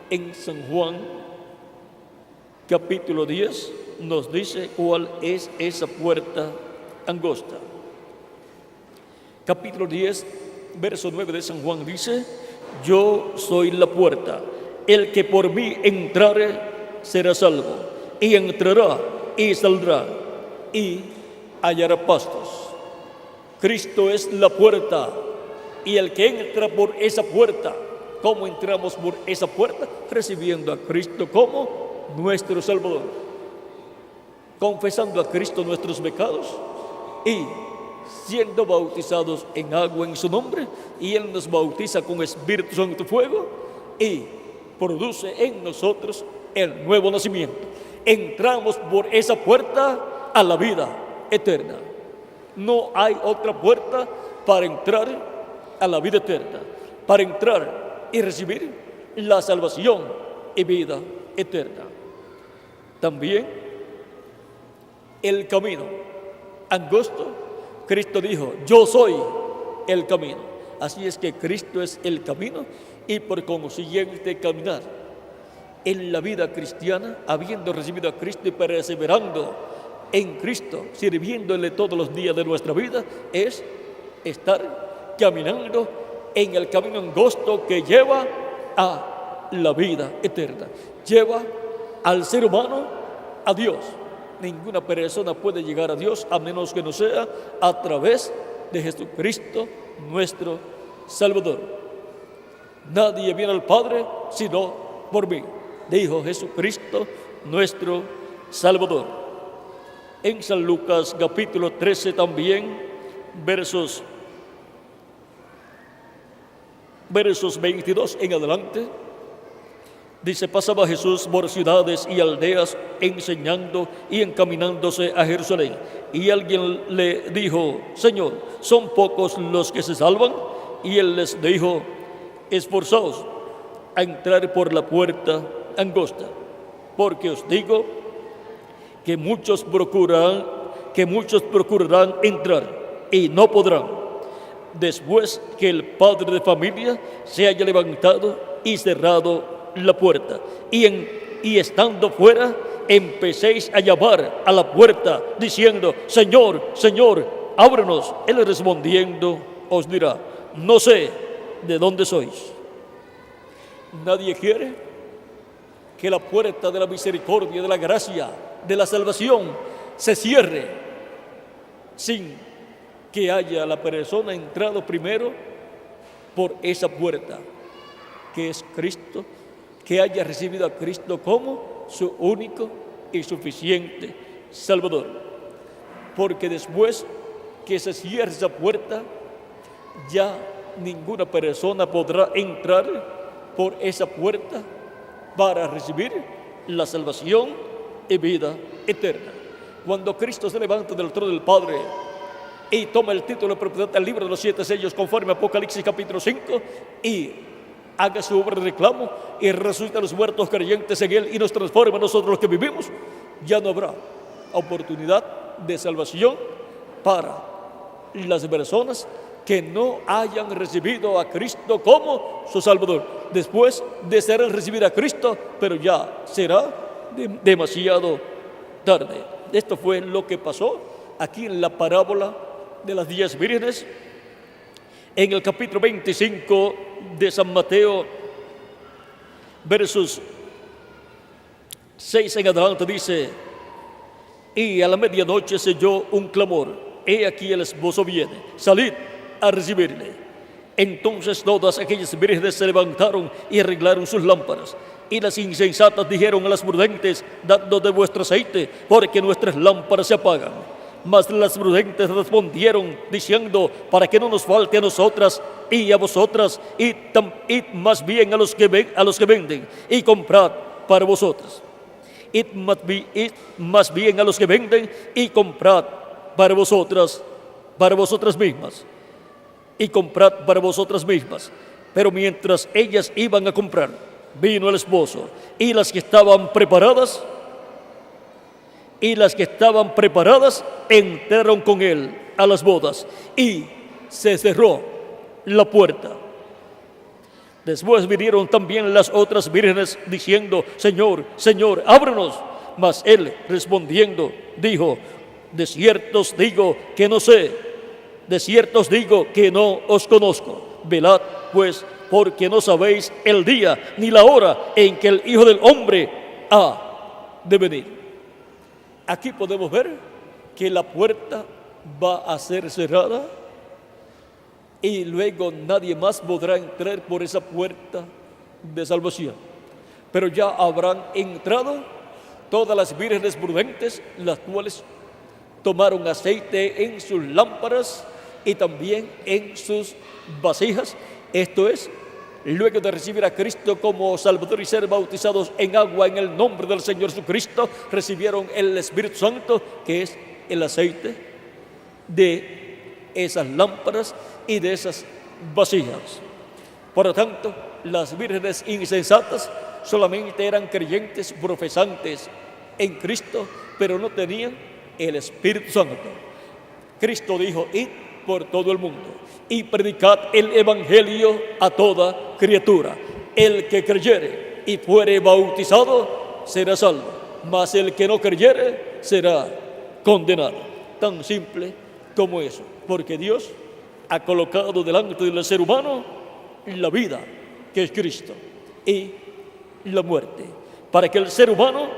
En San Juan capítulo 10 nos dice cuál es esa puerta angosta. Capítulo 10, verso 9 de San Juan dice: yo soy la puerta, el que por mí entrare será salvo, y entrará y saldrá y hallará pastos. Cristo es la puerta, y el que entra por esa puerta, ¿cómo entramos por esa puerta? Recibiendo a Cristo como nuestro Salvador, confesando a Cristo nuestros pecados y siendo bautizados en agua en su nombre, y Él nos bautiza con Espíritu Santo y fuego y produce en nosotros el nuevo nacimiento. Entramos por esa puerta a la vida eterna. No hay otra puerta para entrar a la vida eterna, para entrar y recibir la salvación y vida eterna. También el camino angosto, Cristo dijo: yo soy el camino. Así es que Cristo es el camino, y por consiguiente caminar en la vida cristiana, habiendo recibido a Cristo y perseverando en Cristo, sirviéndole todos los días de nuestra vida, es estar caminando en el camino angosto que lleva a la vida eterna, lleva al ser humano a Dios. Ninguna persona puede llegar a Dios a menos que no sea a través de Jesucristo, nuestro Salvador. Nadie viene al Padre sino por mí, dijo Jesucristo, nuestro Salvador. En San Lucas capítulo 13 también, versos 22 en adelante, dice: pasaba Jesús por ciudades y aldeas enseñando y encaminándose a Jerusalén. Y alguien le dijo: Señor, ¿son pocos los que se salvan? Y él les dijo: esforzaos a entrar por la puerta angosta, porque os digo que muchos procurarán entrar y no podrán, después que el padre de familia se haya levantado y cerrado la puerta, y estando fuera empecéis a llamar a la puerta diciendo: Señor, Señor, ábrenos. Él respondiendo os dirá: no sé de dónde sois. Nadie quiere que la puerta de la misericordia, de la gracia, de la salvación se cierre sin que haya la persona entrado primero por esa puerta, que es Cristo, que haya recibido a Cristo como su único y suficiente Salvador. Porque después que se cierre esa puerta, ya ninguna persona podrá entrar por esa puerta para recibir la salvación y vida eterna. Cuando Cristo se levanta del trono del Padre y toma el título de propiedad del libro de los 7 sellos conforme a Apocalipsis capítulo 5 y haga su obra de reclamo y resucita a los muertos creyentes en Él y nos transforma a nosotros los que vivimos, ya no habrá oportunidad de salvación para las personas que no hayan recibido a Cristo como su Salvador. Después desearán recibir a Cristo, pero ya será demasiado tarde. Esto fue lo que pasó aquí en la parábola de las 10 vírgenes. En el capítulo 25 de San Mateo, versos 6 en adelante, dice: y a la medianoche se oyó un clamor: he aquí el esposo viene, salid a recibirle. Entonces todas aquellas vírgenes se levantaron y arreglaron sus lámparas. Y las insensatas dijeron a las prudentes: dadnos de vuestro aceite, porque nuestras lámparas se apagan. Mas las prudentes respondieron diciendo, para que no nos falte a nosotras y a vosotras, id más bien a los que venden y comprad para vosotras. Id más bien a los que venden y comprad para vosotras mismas. Y comprad para vosotras mismas. Pero mientras ellas iban a comprar, vino el esposo, y las que estaban preparadas entraron con él a las bodas, y se cerró la puerta. Después vinieron también las otras vírgenes diciendo, Señor, Señor, ábrenos. Mas él respondiendo dijo, de cierto os digo que no sé, de cierto os digo que no os conozco. Velad pues, porque no sabéis el día ni la hora en que el Hijo del Hombre ha de venir. Aquí podemos ver que la puerta va a ser cerrada y luego nadie más podrá entrar por esa puerta de salvación. Pero ya habrán entrado todas las vírgenes prudentes, las cuales tomaron aceite en sus lámparas y también en sus vasijas. Esto es, luego de recibir a Cristo como Salvador y ser bautizados en agua en el nombre del Señor Jesucristo, recibieron el Espíritu Santo, que es el aceite de esas lámparas y de esas vasijas. Por lo tanto, las vírgenes insensatas solamente eran creyentes profesantes en Cristo, pero no tenían el Espíritu Santo. Cristo dijo, id por todo el mundo y predicad el Evangelio a toda criatura. El que creyere y fuere bautizado será salvo, mas el que no creyere será condenado. Tan simple como eso, porque Dios ha colocado delante del ser humano la vida, que es Cristo, y la muerte, para que el ser humano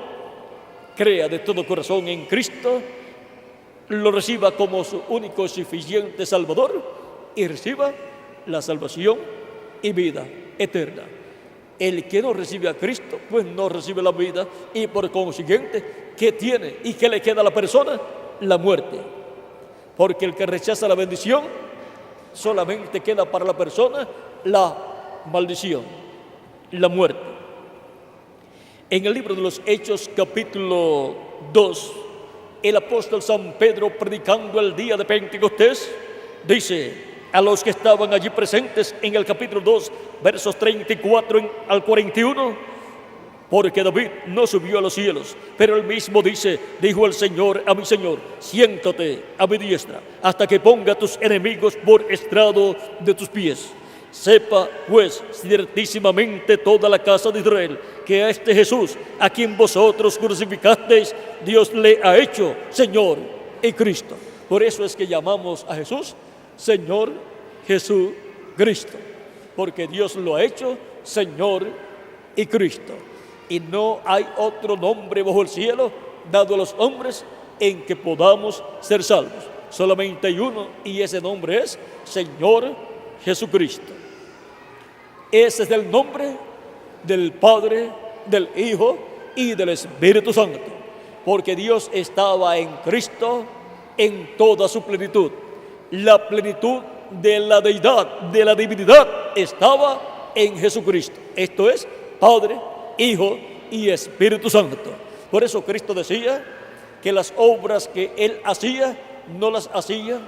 crea de todo corazón en Cristo, lo reciba como su único y suficiente Salvador y reciba la salvación y vida eterna. El que no recibe a Cristo, pues no recibe la vida, y por consiguiente, ¿qué tiene y qué le queda a la persona? La muerte. Porque el que rechaza la bendición, solamente queda para la persona la maldición, la muerte. En el libro de los Hechos, capítulo 2, el apóstol San Pedro, predicando el día de Pentecostés, dice a los que estaban allí presentes en el capítulo 2, versos 34 al 41, porque David no subió a los cielos, pero él mismo dice, dijo el Señor a mi Señor, siéntate a mi diestra, hasta que ponga a tus enemigos por estrado de tus pies. Sepa, pues, ciertísimamente toda la casa de Israel, que a este Jesús, a quien vosotros crucificasteis, Dios le ha hecho Señor y Cristo. Por eso es que llamamos a Jesús Señor Jesucristo, porque Dios lo ha hecho Señor y Cristo. Y no hay otro nombre bajo el cielo dado a los hombres en que podamos ser salvos. Solamente hay uno, y ese nombre es Señor Jesucristo. Ese es el nombre del Padre, del Hijo y del Espíritu Santo, porque Dios estaba en Cristo en toda su plenitud. La plenitud de la deidad, de la divinidad, estaba en Jesucristo. Esto es Padre, Hijo y Espíritu Santo. Por eso Cristo decía que las obras que Él hacía no las hacía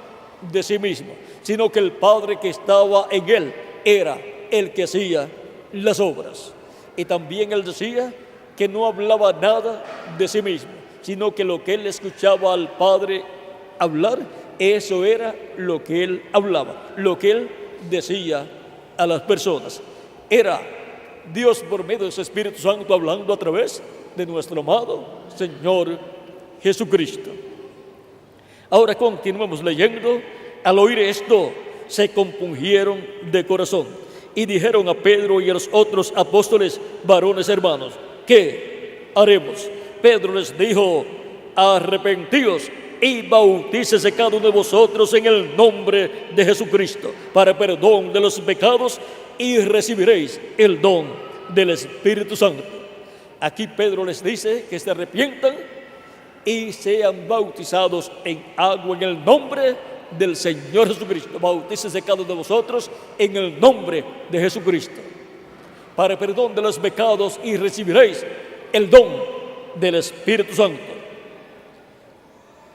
de sí mismo, sino que el Padre que estaba en Él era el que hacía las obras. Y también Él decía que no hablaba nada de sí mismo, sino que lo que Él escuchaba al Padre hablar, eso era lo que Él hablaba, lo que Él decía a las personas. Era Dios por medio de su Espíritu Santo hablando a través de nuestro amado Señor Jesucristo. Ahora continuamos leyendo. Al oír esto, se compungieron de corazón y dijeron a Pedro y a los otros apóstoles, varones hermanos, ¿qué haremos? Pedro les dijo, arrepentíos y bautícese cada uno de vosotros en el nombre de Jesucristo para perdón de los pecados y recibiréis el don del Espíritu Santo. Aquí Pedro les dice que se arrepientan y sean bautizados en agua en el nombre del Señor Jesucristo. Bautícese cada uno de vosotros en el nombre de Jesucristo para perdón de los pecados y recibiréis el don del Espíritu Santo.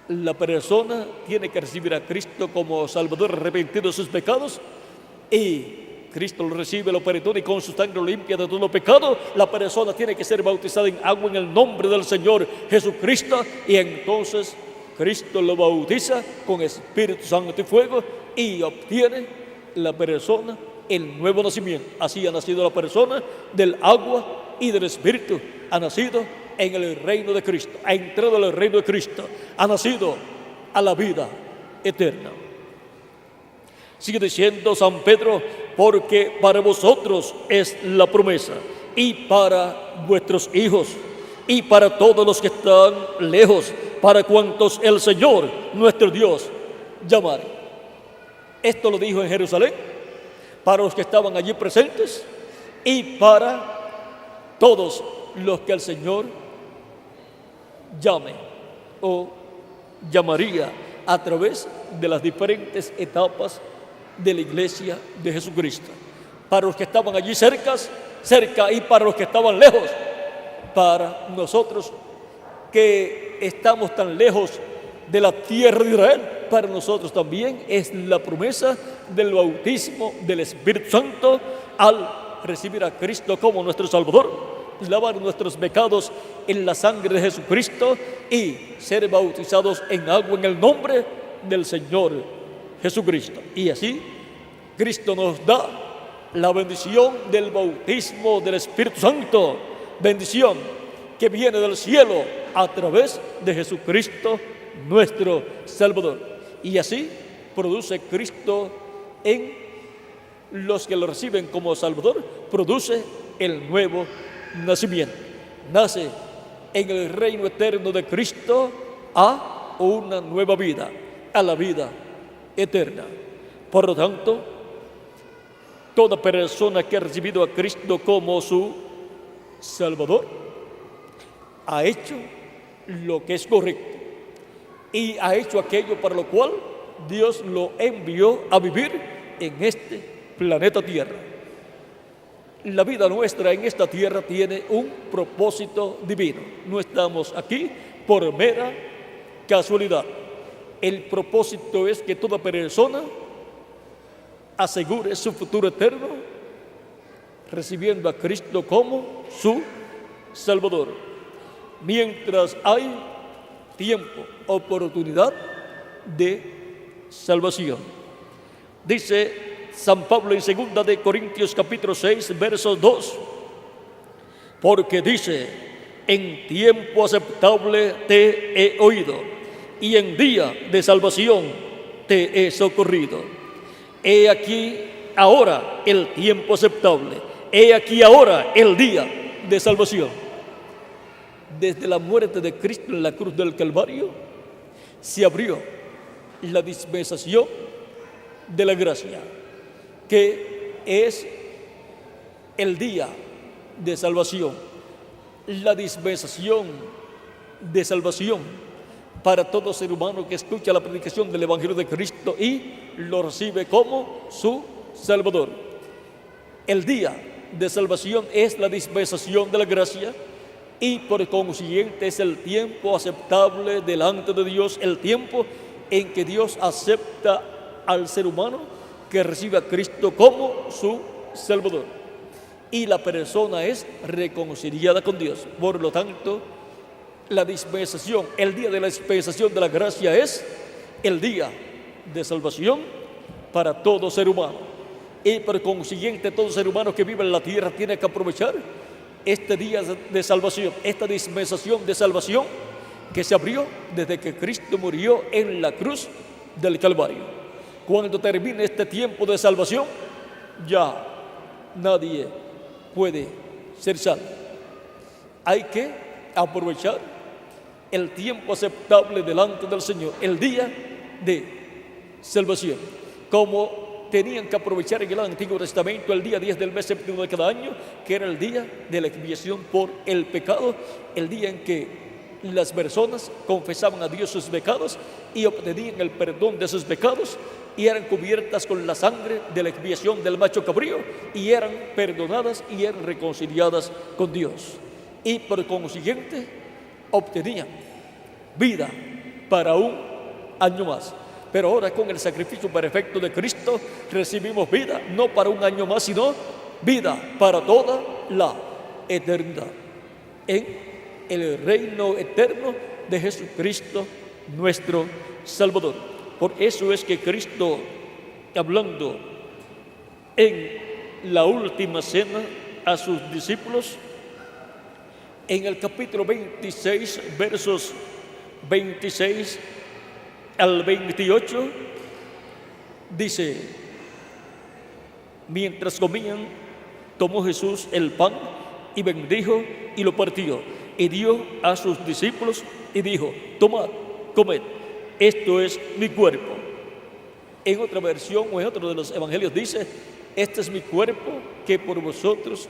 La persona tiene que recibir a Cristo como Salvador, arrepentido de sus pecados, y Cristo lo recibe, lo perdona y con su sangre lo limpia de todo pecado. La persona tiene que ser bautizada en agua en el nombre del Señor Jesucristo, y entonces Cristo lo bautiza con Espíritu Santo y fuego, y obtiene la persona el nuevo nacimiento. Así ha nacido la persona del agua y del Espíritu. Ha nacido en el reino de Cristo, ha entrado en el reino de Cristo, ha nacido a la vida eterna. Sigue diciendo San Pedro, porque para vosotros es la promesa, y para vuestros hijos, y para todos los que están lejos, para cuantos el Señor, nuestro Dios, llamare. Esto lo dijo en Jerusalén, para los que estaban allí presentes, y para todos los que el Señor llame o llamaría a través de las diferentes etapas de la iglesia de Jesucristo. Para los que estaban allí cerca, y para los que estaban lejos. Para nosotros que estamos tan lejos de la tierra de Israel, para nosotros también es la promesa del bautismo del Espíritu Santo al recibir a Cristo como nuestro Salvador, lavar nuestros pecados en la sangre de Jesucristo y ser bautizados en agua en el nombre del Señor Jesucristo. Y así Cristo nos da la bendición del bautismo del Espíritu Santo, bendición que viene del cielo a través de Jesucristo nuestro Salvador. Y así produce Cristo en los que lo reciben como Salvador, produce el nuevo nacimiento. Nace en el reino eterno de Cristo a una nueva vida, a la vida eterna. Por lo tanto, toda persona que ha recibido a Cristo como su Salvador ha hecho lo que es correcto y ha hecho aquello para lo cual Dios lo envió a vivir en este planeta Tierra. La vida nuestra en esta tierra tiene un propósito divino. No estamos aquí por mera casualidad. El propósito es que toda persona asegure su futuro eterno recibiendo a Cristo como su Salvador. Mientras hay tiempo, oportunidad de salvación. Dice San Pablo en 2 de Corintios capítulo 6, verso 2, porque dice, en tiempo aceptable te he oído, y en día de salvación te he socorrido. He aquí ahora el tiempo aceptable, he aquí ahora el día de salvación. Desde la muerte de Cristo en la cruz del Calvario, se abrió la dispensación de la gracia, que es el día de salvación, la dispensación de salvación para todo ser humano que escucha la predicación del Evangelio de Cristo y lo recibe como su Salvador. El día de salvación es la dispensación de la gracia y por consiguiente es el tiempo aceptable delante de Dios, el tiempo en que Dios acepta al ser humano que recibe a Cristo como su Salvador. Y la persona es reconciliada con Dios. Por lo tanto, la dispensación, el día de la dispensación de la gracia es el día de salvación para todo ser humano. Y por consiguiente, todo ser humano que vive en la tierra tiene que aprovechar este día de salvación, esta dispensación de salvación que se abrió desde que Cristo murió en la cruz del Calvario. Cuando termine este tiempo de salvación, ya nadie puede ser salvo. Hay que aprovechar el tiempo aceptable delante del Señor, el día de salvación, como tenían que aprovechar en el Antiguo Testamento el día 10 del mes séptimo de cada año, que era el día de la expiación por el pecado, el día en que las personas confesaban a Dios sus pecados y obtenían el perdón de sus pecados y eran cubiertas con la sangre de la expiación del macho cabrío y eran perdonadas y eran reconciliadas con Dios. Y por consiguiente obtenían vida para un año más. Pero ahora con el sacrificio perfecto de Cristo recibimos vida no para un año más, sino vida para toda la eternidad en el reino eterno de Jesucristo nuestro Salvador. Por eso es que Cristo, hablando en la última cena a sus discípulos, en el capítulo 26, versos 26 al 28, dice: mientras comían, tomó Jesús el pan y bendijo y lo partió y dio a sus discípulos y dijo: tomad, comed, esto es mi cuerpo. En otra versión o en otro de los evangelios dice: este es mi cuerpo que por vosotros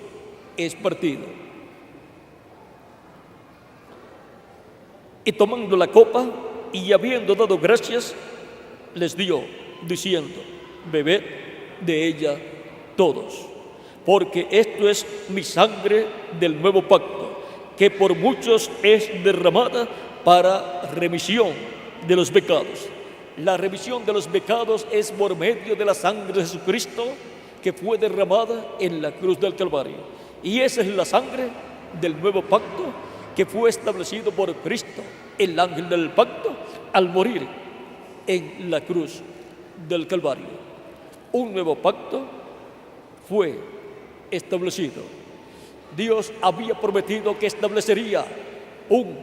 es partido. Y tomando la copa y habiendo dado gracias, les dio, diciendo: bebed de ella todos, porque esto es mi sangre del nuevo pacto, que por muchos es derramada para remisión de los pecados. La remisión de los pecados es por medio de la sangre de Jesucristo que fue derramada en la cruz del Calvario. Y esa es la sangre del nuevo pacto que fue establecido por Cristo, el ángel del pacto, al morir en la cruz del Calvario. Un nuevo pacto fue establecido. Dios había prometido que establecería un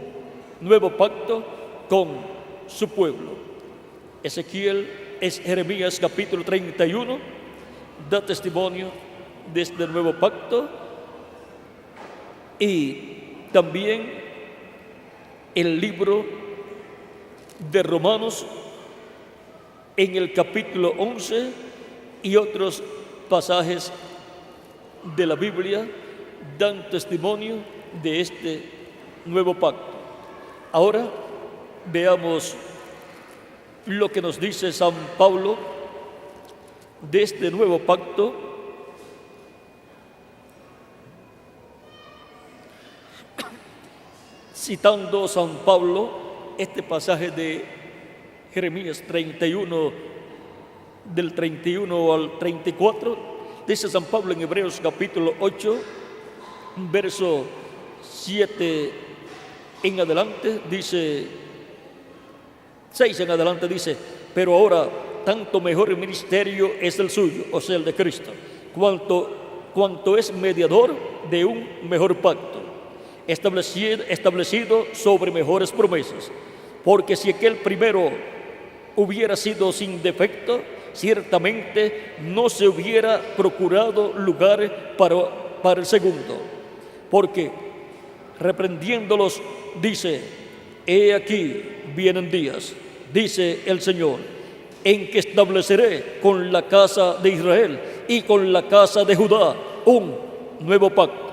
nuevo pacto con su pueblo. Jeremías capítulo 31 da testimonio de este nuevo pacto, y también el libro de Romanos en el capítulo 11 y otros pasajes de la Biblia dan testimonio de este nuevo pacto. Ahora veamos lo que nos dice San Pablo de este nuevo pacto, citando San Pablo este pasaje de Jeremías 31, del 31 al 34, dice San Pablo en Hebreos capítulo 8, verso 7 en adelante, dice, 6 en adelante dice: pero ahora tanto mejor el ministerio es el suyo, o sea, el de Cristo, cuanto es mediador de un mejor pacto, establecido sobre mejores promesas. Porque si aquel primero hubiera sido sin defecto, ciertamente no se hubiera procurado lugar para el segundo. Porque reprendiéndolos dice: he aquí vienen días, dice el Señor, en que estableceré con la casa de Israel y con la casa de Judá un nuevo pacto.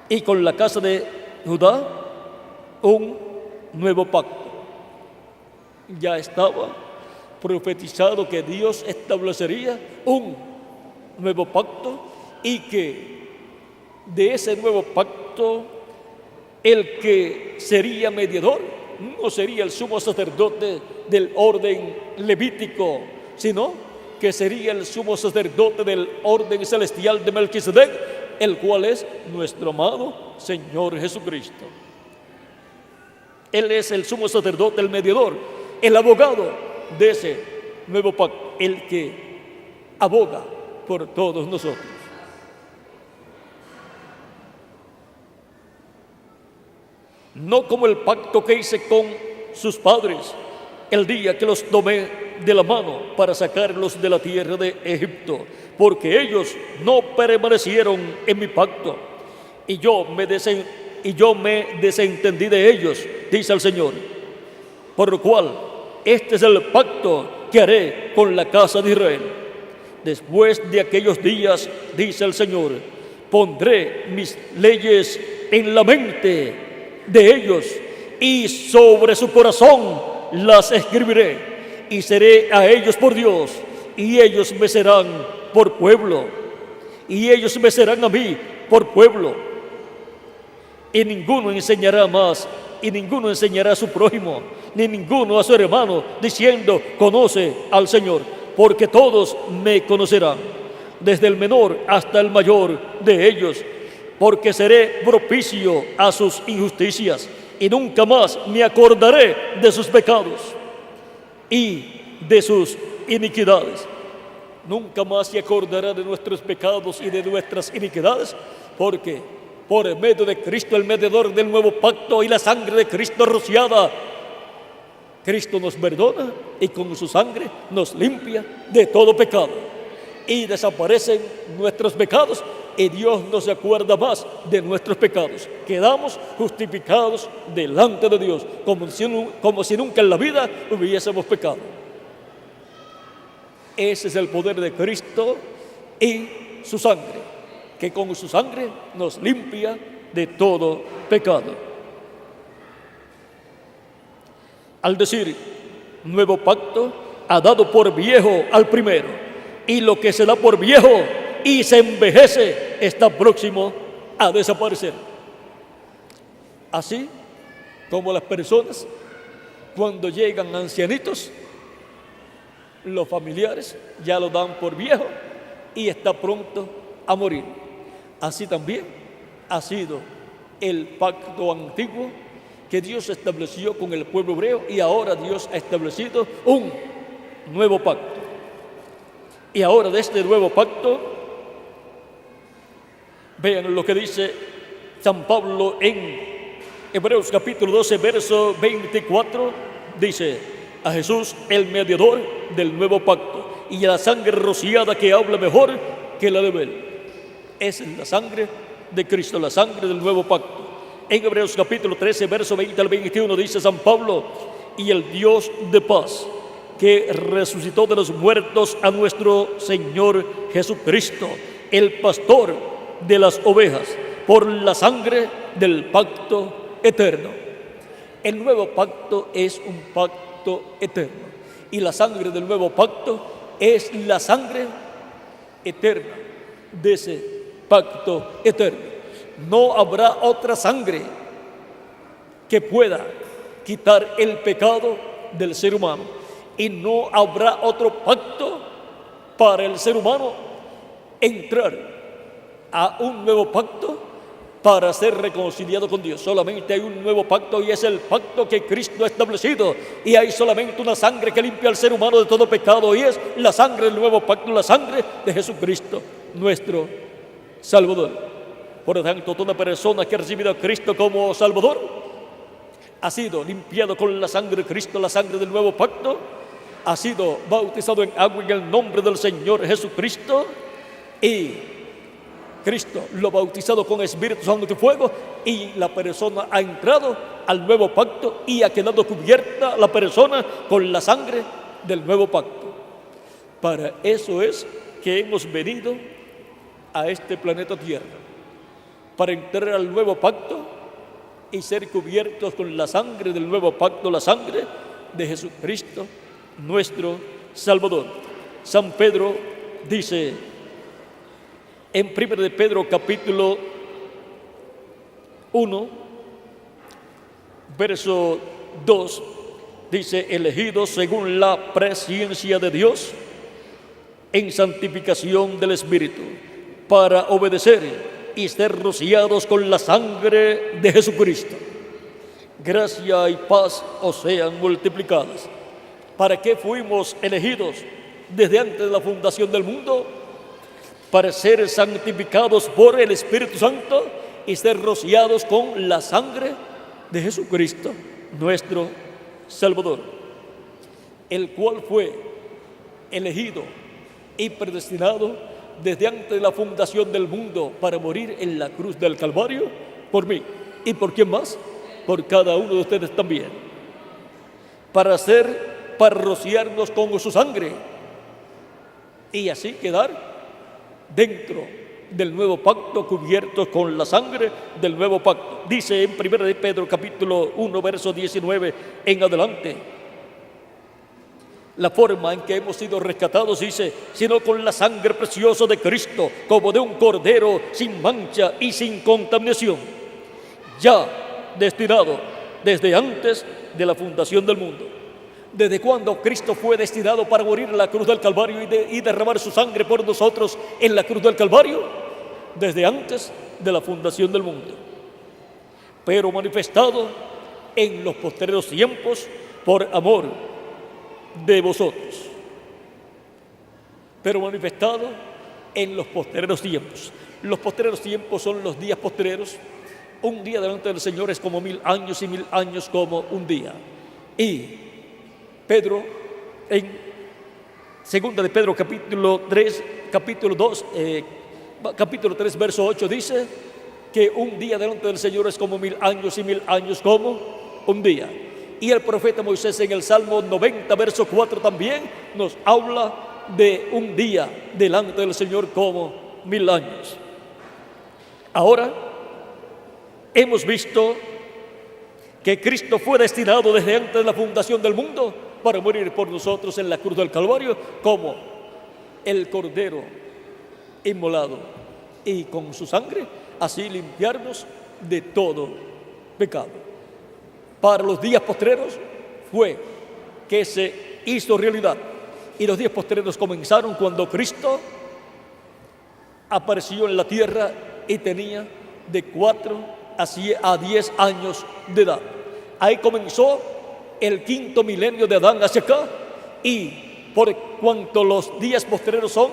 Y con la casa de Judá un nuevo pacto. Ya estaba profetizado que Dios establecería un nuevo pacto y que de ese nuevo pacto el que sería mediador no sería el sumo sacerdote del orden levítico, sino que sería el sumo sacerdote del orden celestial de Melquisedec, el cual es nuestro amado Señor Jesucristo. Él es el sumo sacerdote, el mediador, el abogado de ese nuevo pacto, el que aboga por todos nosotros. No como el pacto que hice con sus padres el día que los tomé de la mano para sacarlos de la tierra de Egipto, porque ellos no permanecieron en mi pacto y yo me desentendí de ellos, dice el Señor. Por lo cual, este es el pacto que haré con la casa de Israel. Después de aquellos días, dice el Señor, pondré mis leyes en la mente de ellos, y sobre su corazón las escribiré, y seré a ellos por Dios, y ellos me serán por pueblo, y ellos me serán a mí por pueblo. Y ninguno enseñará más, y ninguno enseñará a su prójimo, ni ninguno a su hermano, diciendo, conoce al Señor, porque todos me conocerán, desde el menor hasta el mayor de ellos, porque seré propicio a sus injusticias, y nunca más me acordaré de sus pecados y de sus iniquidades. Nunca más se acordará de nuestros pecados y de nuestras iniquidades, porque por medio de Cristo, el mediador del nuevo pacto, y la sangre de Cristo rociada, Cristo nos perdona y con su sangre nos limpia de todo pecado. Y desaparecen nuestros pecados, y Dios no se acuerda más de nuestros pecados. Quedamos justificados delante de Dios, como si nunca en la vida hubiésemos pecado. Ese es el poder de Cristo y su sangre, que con su sangre nos limpia de todo pecado. Al decir nuevo pacto, ha dado por viejo al primero, y lo que se da por viejo y se envejece está próximo a desaparecer. Así como las personas, cuando llegan ancianitos, los familiares ya lo dan por viejo y está pronto a morir. Así también ha sido el pacto antiguo que Dios estableció con el pueblo hebreo, y ahora Dios ha establecido un nuevo pacto. Y ahora de este nuevo pacto, vean lo que dice San Pablo en Hebreos capítulo 12, verso 24, dice: a Jesús, el mediador del nuevo pacto, y a la sangre rociada que habla mejor que la de Abel. Es la sangre de Cristo, la sangre del nuevo pacto. En Hebreos capítulo 13, verso 20 al 21, dice San Pablo: y el Dios de paz, que resucitó de los muertos a nuestro Señor Jesucristo, el pastor de las ovejas, por la sangre del pacto eterno. El nuevo pacto es un pacto eterno, y la sangre del nuevo pacto es la sangre eterna de ese pacto eterno. No habrá otra sangre que pueda quitar el pecado del ser humano, y no habrá otro pacto para el ser humano entrar a un nuevo pacto para ser reconciliado con Dios. Solamente hay un nuevo pacto, y es el pacto que Cristo ha establecido, y hay solamente una sangre que limpia al ser humano de todo pecado, y es la sangre del nuevo pacto, la sangre de Jesucristo, nuestro Salvador. Por lo tanto, toda persona que ha recibido a Cristo como Salvador ha sido limpiado con la sangre de Cristo, la sangre del nuevo pacto, ha sido bautizado en agua en el nombre del Señor Jesucristo, y Cristo lo ha bautizado con Espíritu Santo y fuego, y la persona ha entrado al nuevo pacto y ha quedado cubierta la persona con la sangre del nuevo pacto. Para eso es que hemos venido a este planeta Tierra, para entrar al nuevo pacto y ser cubiertos con la sangre del nuevo pacto, la sangre de Jesucristo, nuestro Salvador. San Pedro dice en 1 de Pedro capítulo 1, verso 2, dice: elegidos según la presciencia de Dios en santificación del Espíritu, para obedecer y ser rociados con la sangre de Jesucristo. Gracia y paz os sean multiplicadas. ¿Para qué fuimos elegidos desde antes de la fundación del mundo? Para ser santificados por el Espíritu Santo y ser rociados con la sangre de Jesucristo, nuestro Salvador, el cual fue elegido y predestinado desde antes de la fundación del mundo para morir en la cruz del Calvario por mí. ¿Y por quién más? Por cada uno de ustedes también. Para rociarnos con su sangre y así quedar dentro del nuevo pacto, cubiertos con la sangre del nuevo pacto. Dice en 1 de Pedro capítulo 1, verso 19 en adelante, la forma en que hemos sido rescatados, dice, sino con la sangre preciosa de Cristo, como de un cordero sin mancha y sin contaminación, ya destinado desde antes de la fundación del mundo. ¿Desde cuándo Cristo fue destinado para morir en la cruz del Calvario y derramar su sangre por nosotros en la cruz del Calvario? Desde antes de la fundación del mundo, pero manifestado en los postreros tiempos por amor de vosotros. Pero manifestado en los postreros tiempos. Los postreros tiempos son los días postreros. Un día delante del Señor es como 1000 años y 1000 años como un día. Y Pedro, en 2 de Pedro capítulo 3, capítulo 3, verso 8, dice que un día delante del Señor es como 1000 años y 1000 años como un día. Y el profeta Moisés en el Salmo 90, verso 4 también nos habla de un día delante del Señor como 1000 años. Ahora hemos visto que Cristo fue destinado desde antes de la fundación del mundo para morir por nosotros en la cruz del Calvario como el Cordero inmolado, y con su sangre así limpiarnos de todo pecado. Para los días postreros fue que se hizo realidad, y los días postreros comenzaron cuando Cristo apareció en la tierra y tenía de 4 a 10 años de edad. Ahí comenzó el 5.º milenio de Adán hacia acá, y por cuanto los días postreros son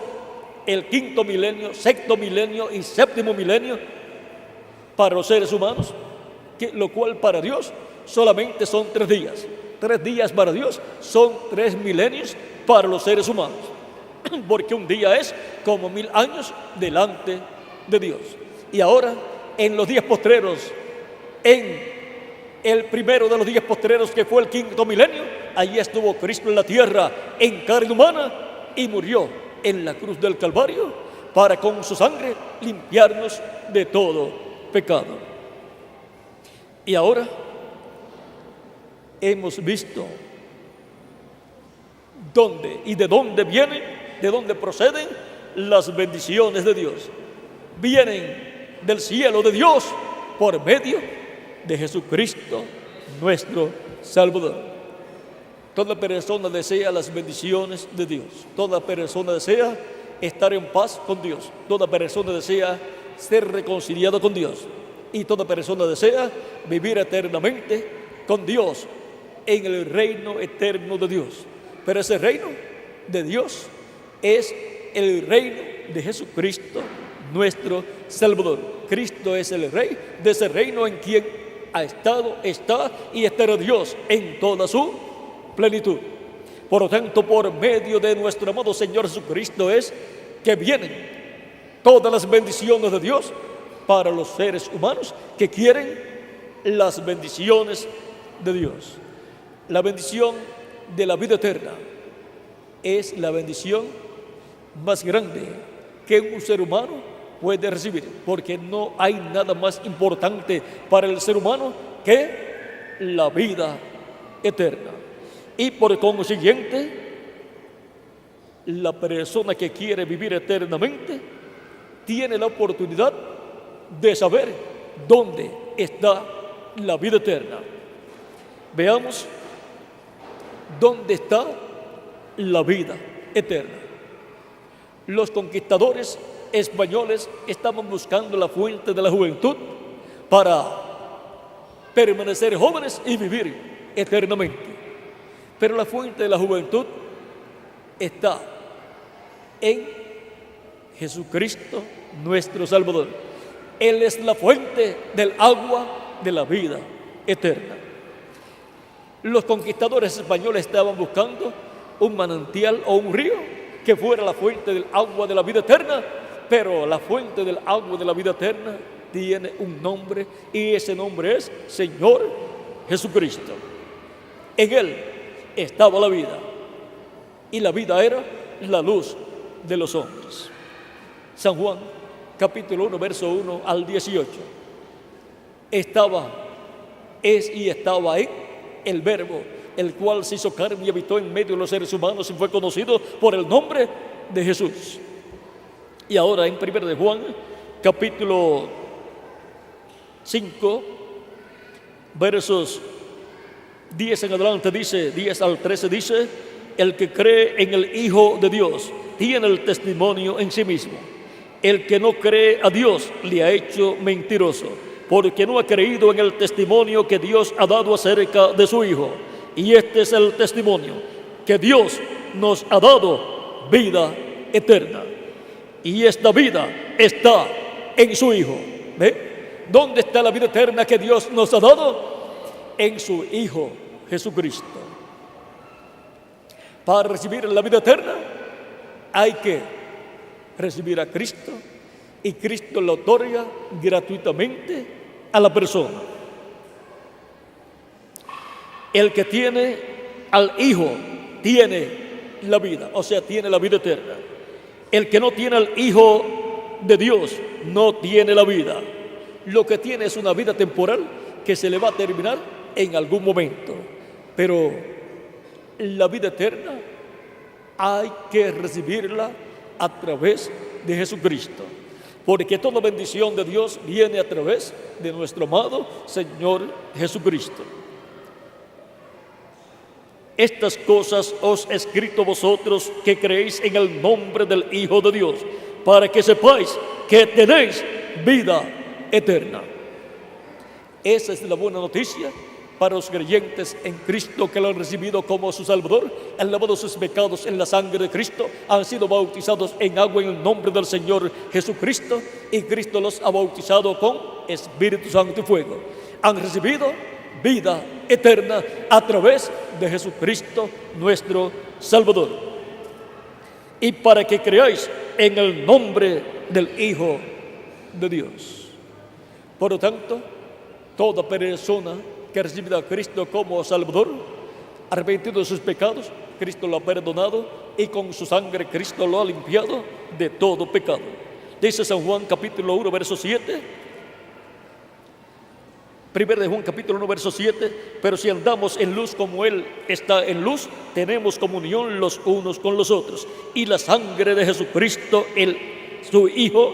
el 5.º milenio, 6.º milenio y 7.º milenio para los seres humanos, lo cual para Dios solamente son 3 días. 3 días para Dios son 3 milenios para los seres humanos, porque un día es como 1000 años delante de Dios. Y ahora, en los días postreros, en el primero de los días postreros, que fue el 5.º milenio, allí estuvo Cristo en la tierra en carne humana y murió en la cruz del Calvario para con su sangre limpiarnos de todo pecado. Y ahora hemos visto dónde y de dónde vienen, de dónde proceden las bendiciones de Dios. Vienen del cielo de Dios por medio de Jesucristo, nuestro Salvador. Toda persona desea las bendiciones de Dios. Toda persona desea estar en paz con Dios. Toda persona desea ser reconciliado con Dios. Y toda persona desea vivir eternamente con Dios en el reino eterno de Dios. Pero ese reino de Dios es el reino de Jesucristo, nuestro Salvador. Cristo es el Rey de ese reino, en quien ha estado, está y estará Dios en toda su plenitud. Por lo tanto, por medio de nuestro amado Señor Jesucristo es que vienen todas las bendiciones de Dios para los seres humanos que quieren las bendiciones de Dios. La bendición de la vida eterna es la bendición más grande que un ser humano puede recibir, porque no hay nada más importante para el ser humano que la vida eterna. Y por consiguiente, la persona que quiere vivir eternamente tiene la oportunidad de saber dónde está la vida eterna. Veamos dónde está la vida eterna. Los conquistadores españoles estaban buscando la fuente de la juventud para permanecer jóvenes y vivir eternamente. Pero la fuente de la juventud está en Jesucristo, nuestro Salvador. Él es la fuente del agua de la vida eterna. Los conquistadores españoles estaban buscando un manantial o un río que fuera la fuente del agua de la vida eterna, pero la fuente del agua de la vida eterna tiene un nombre, y ese nombre es Señor Jesucristo. En Él estaba la vida, y la vida era la luz de los hombres. San Juan capítulo 1, verso 1 al 18. Estaba, es y estaba ahí el Verbo, el cual se hizo carne y habitó en medio de los seres humanos y fue conocido por el nombre de Jesús. Y ahora en 1 de Juan, capítulo 5, versos 10 en adelante dice, 10 al 13 dice: el que cree en el Hijo de Dios tiene el testimonio en sí mismo. El que no cree a Dios le ha hecho mentiroso, porque no ha creído en el testimonio que Dios ha dado acerca de su Hijo. Y este es el testimonio, que Dios nos ha dado vida eterna. Y esta vida está en su Hijo. ¿Ve? ¿Dónde está la vida eterna que Dios nos ha dado? En su Hijo Jesucristo. Para recibir la vida eterna hay que recibir a Cristo, y Cristo la otorga gratuitamente a la persona. El que tiene al Hijo tiene la vida, o sea, tiene la vida eterna. El que no tiene al Hijo de Dios no tiene la vida. Lo que tiene es una vida temporal que se le va a terminar en algún momento. Pero la vida eterna hay que recibirla a través de Jesucristo, porque toda bendición de Dios viene a través de nuestro amado Señor Jesucristo. Estas cosas os he escrito vosotros que creéis en el nombre del Hijo de Dios, para que sepáis que tenéis vida eterna. Esa es la buena noticia para los creyentes en Cristo, que lo han recibido como su Salvador, han lavado sus pecados en la sangre de Cristo, han sido bautizados en agua en el nombre del Señor Jesucristo, y Cristo los ha bautizado con Espíritu Santo y fuego. Han recibido vida eterna a través de Jesucristo nuestro Salvador. Y para que creáis en el nombre del Hijo de Dios. Por lo tanto, toda persona que ha recibido a Cristo como Salvador, arrepentido de sus pecados, Cristo lo ha perdonado, y con su sangre Cristo lo ha limpiado de todo pecado. Dice San Juan capítulo 1 verso 7. 1 de Juan capítulo 1 verso 7: pero si andamos en luz como Él está en luz, tenemos comunión los unos con los otros, y la sangre de Jesucristo, su Hijo,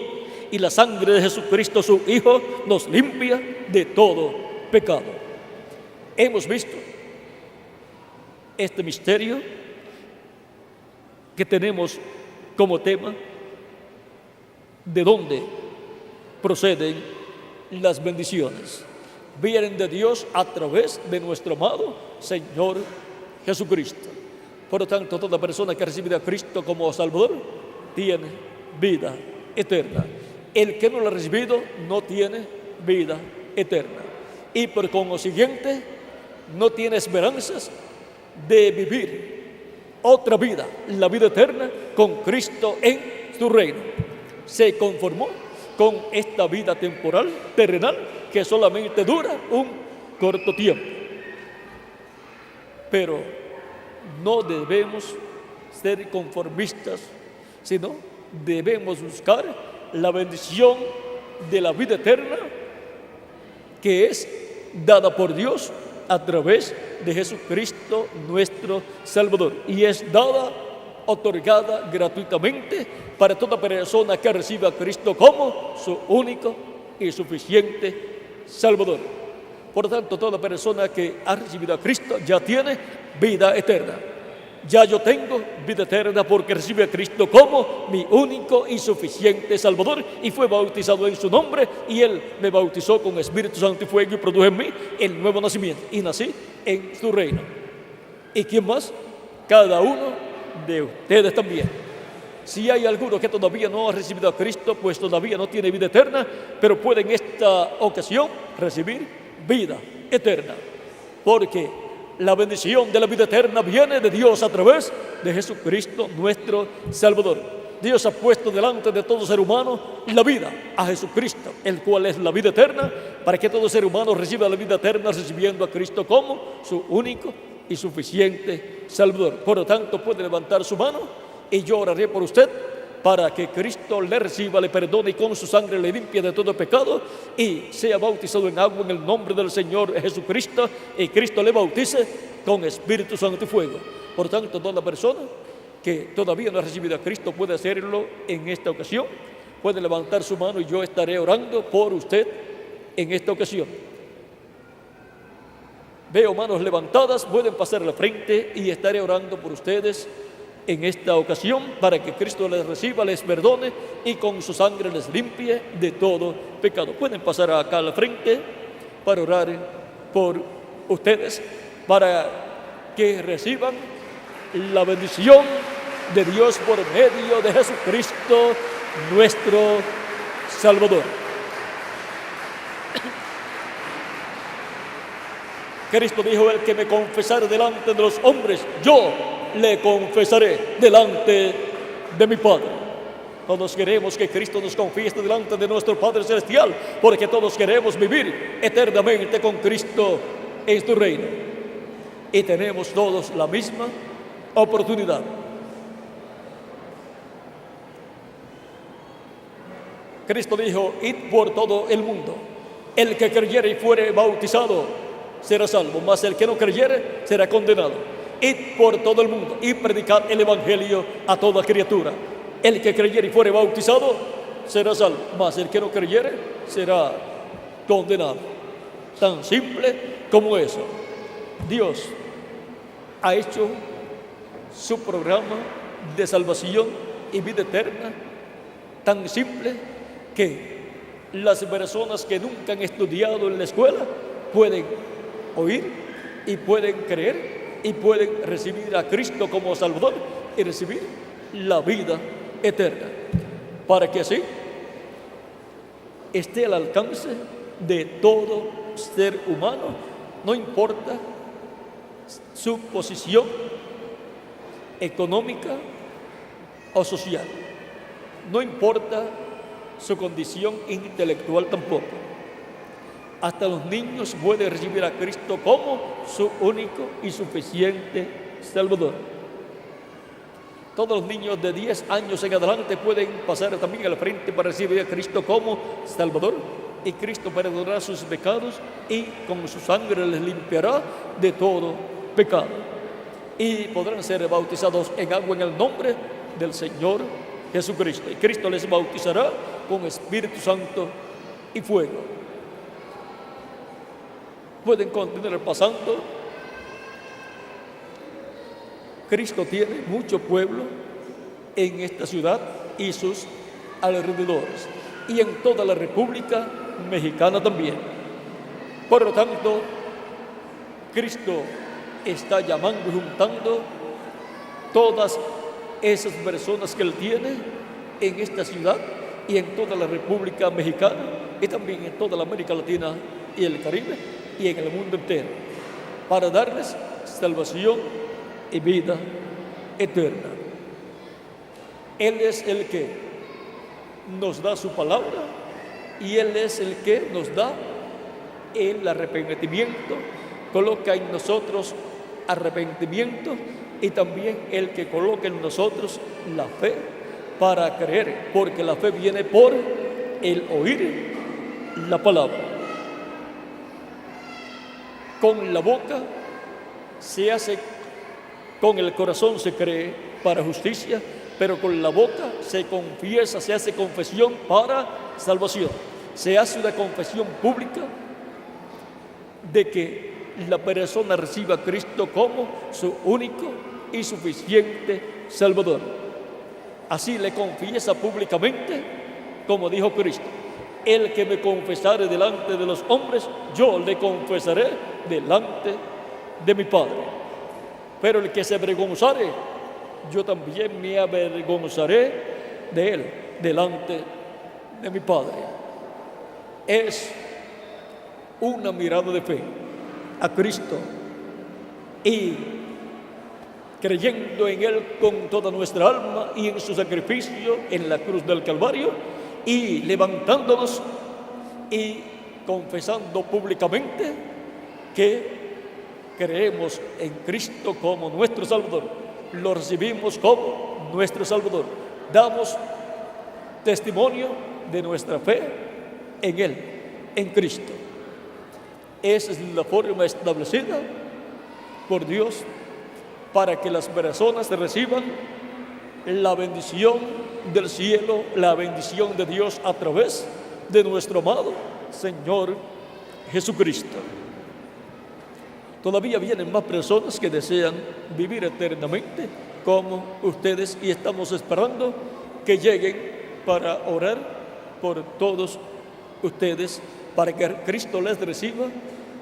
y la sangre de Jesucristo su Hijo nos limpia de todo pecado. Hemos visto este misterio que tenemos como tema: ¿de dónde proceden las bendiciones? Vienen de Dios a través de nuestro amado Señor Jesucristo. Por lo tanto, toda persona que ha recibido a Cristo como Salvador tiene vida eterna. El que no lo ha recibido no tiene vida eterna, y por consiguiente no tiene esperanzas de vivir otra vida, la vida eterna con Cristo en su reino. Se conformó con esta vida temporal, terrenal, que solamente dura un corto tiempo. Pero no debemos ser conformistas, sino debemos buscar la bendición de la vida eterna, que es dada por Dios a través de Jesucristo nuestro Salvador, y es dada, otorgada gratuitamente para toda persona que recibe a Cristo como su único y suficiente Salvador. Por lo tanto, toda persona que ha recibido a Cristo ya tiene vida eterna. Ya yo tengo vida eterna porque recibí a Cristo como mi único y suficiente Salvador, y fue bautizado en su nombre, y Él me bautizó con Espíritu Santo y fuego, y produjo en mí el nuevo nacimiento, y nací en su reino. ¿Y quién más? Cada uno de ustedes también. Si hay alguno que todavía no ha recibido a Cristo, pues todavía no tiene vida eterna, pero puede en esta ocasión recibir vida eterna, porque la bendición de la vida eterna viene de Dios a través de Jesucristo nuestro Salvador. Dios ha puesto delante de todo ser humano la vida a Jesucristo, el cual es la vida eterna, para que todo ser humano reciba la vida eterna recibiendo a Cristo como su único y suficiente Salvador. Por lo tanto, puede levantar su mano y yo oraré por usted para que Cristo le reciba, le perdone y con su sangre le limpie de todo pecado y sea bautizado en agua en el nombre del Señor Jesucristo, y Cristo le bautice con Espíritu Santo y fuego. Por tanto, toda persona que todavía no ha recibido a Cristo puede hacerlo en esta ocasión. Puede levantar su mano y yo estaré orando por usted en esta ocasión. Veo manos levantadas, pueden pasar a la frente y estaré orando por ustedes en esta ocasión para que Cristo les reciba, les perdone y con su sangre les limpie de todo pecado. Pueden pasar acá a la frente para orar por ustedes, para que reciban la bendición de Dios por medio de Jesucristo, nuestro Salvador. Cristo dijo: el que me confesare delante de los hombres, yo le confesaré delante de mi Padre. Todos queremos que Cristo nos confiese delante de nuestro Padre Celestial, porque todos queremos vivir eternamente con Cristo en su reino. Y tenemos todos la misma oportunidad. Cristo dijo: id por todo el mundo. El que creyere y fuere bautizado será salvo, mas el que no creyere será condenado. Id por todo el mundo y predicad el evangelio a toda criatura. El que creyere y fuere bautizado será salvo, mas el que no creyere será condenado. Tan simple como eso. Dios ha hecho su programa de salvación y vida eterna tan simple que las personas que nunca han estudiado en la escuela pueden oír y pueden creer y pueden recibir a Cristo como Salvador y recibir la vida eterna, para que así esté al alcance de todo ser humano, no importa su posición económica o social, no importa su condición intelectual tampoco. Hasta los niños pueden recibir a Cristo como su único y suficiente Salvador. Todos los niños de 10 años en adelante pueden pasar también al frente para recibir a Cristo como Salvador, y Cristo perdonará sus pecados y con su sangre les limpiará de todo pecado. Y podrán ser bautizados en agua en el nombre del Señor Jesucristo. Y Cristo les bautizará con Espíritu Santo y fuego. Pueden continuar pasando. Cristo tiene mucho pueblo en esta ciudad y sus alrededores, y en toda la República Mexicana también. Por lo tanto, Cristo está llamando y juntando todas esas personas que Él tiene en esta ciudad y en toda la República Mexicana, y también en toda la América Latina y el Caribe y en el mundo entero, para darles salvación y vida eterna. Él es el que nos da su palabra y Él es el que nos da el arrepentimiento, coloca en nosotros arrepentimiento, y también el que coloca en nosotros la fe para creer, porque la fe viene por el oír la palabra. Con la boca se hace, con el corazón se cree para justicia, pero con la boca se confiesa, se hace confesión para salvación. Se hace una confesión pública de que la persona reciba a Cristo como su único y suficiente Salvador. Así le confiesa públicamente, como dijo Cristo: el que me confesare delante de los hombres, yo le confesaré delante de mi Padre. Pero el que se avergonzare, yo también me avergonzaré de él delante de mi Padre. Es una mirada de fe a Cristo y creyendo en Él con toda nuestra alma y en su sacrificio en la cruz del Calvario, y levantándonos y confesando públicamente que creemos en Cristo como nuestro Salvador, lo recibimos como nuestro Salvador, damos testimonio de nuestra fe en Él, en Cristo. Esa es la forma establecida por Dios para que las personas reciban la bendición del cielo, la bendición de Dios a través de nuestro amado Señor Jesucristo. Todavía vienen más personas que desean vivir eternamente como ustedes, y estamos esperando que lleguen para orar por todos ustedes, para que Cristo les reciba,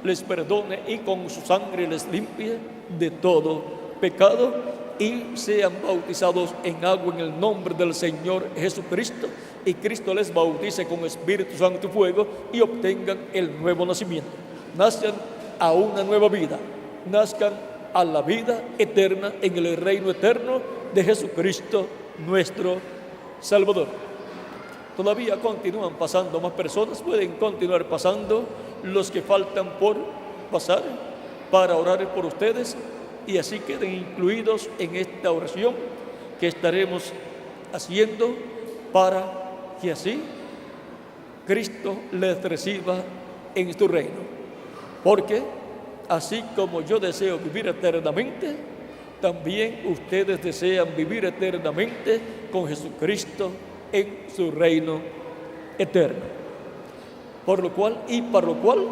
les perdone y con su sangre les limpie de todo pecado y sean bautizados en agua en el nombre del Señor Jesucristo, y Cristo les bautice con Espíritu Santo y fuego y obtengan el nuevo nacimiento. Nazcan a una nueva vida, nazcan a la vida eterna en el reino eterno de Jesucristo nuestro Salvador. Todavía continúan pasando más personas, pueden continuar pasando los que faltan por pasar para orar por ustedes, y así queden incluidos en esta oración que estaremos haciendo para que así Cristo les reciba en su reino. Porque así como yo deseo vivir eternamente, también ustedes desean vivir eternamente con Jesucristo en su reino eterno. Por lo cual y para lo cual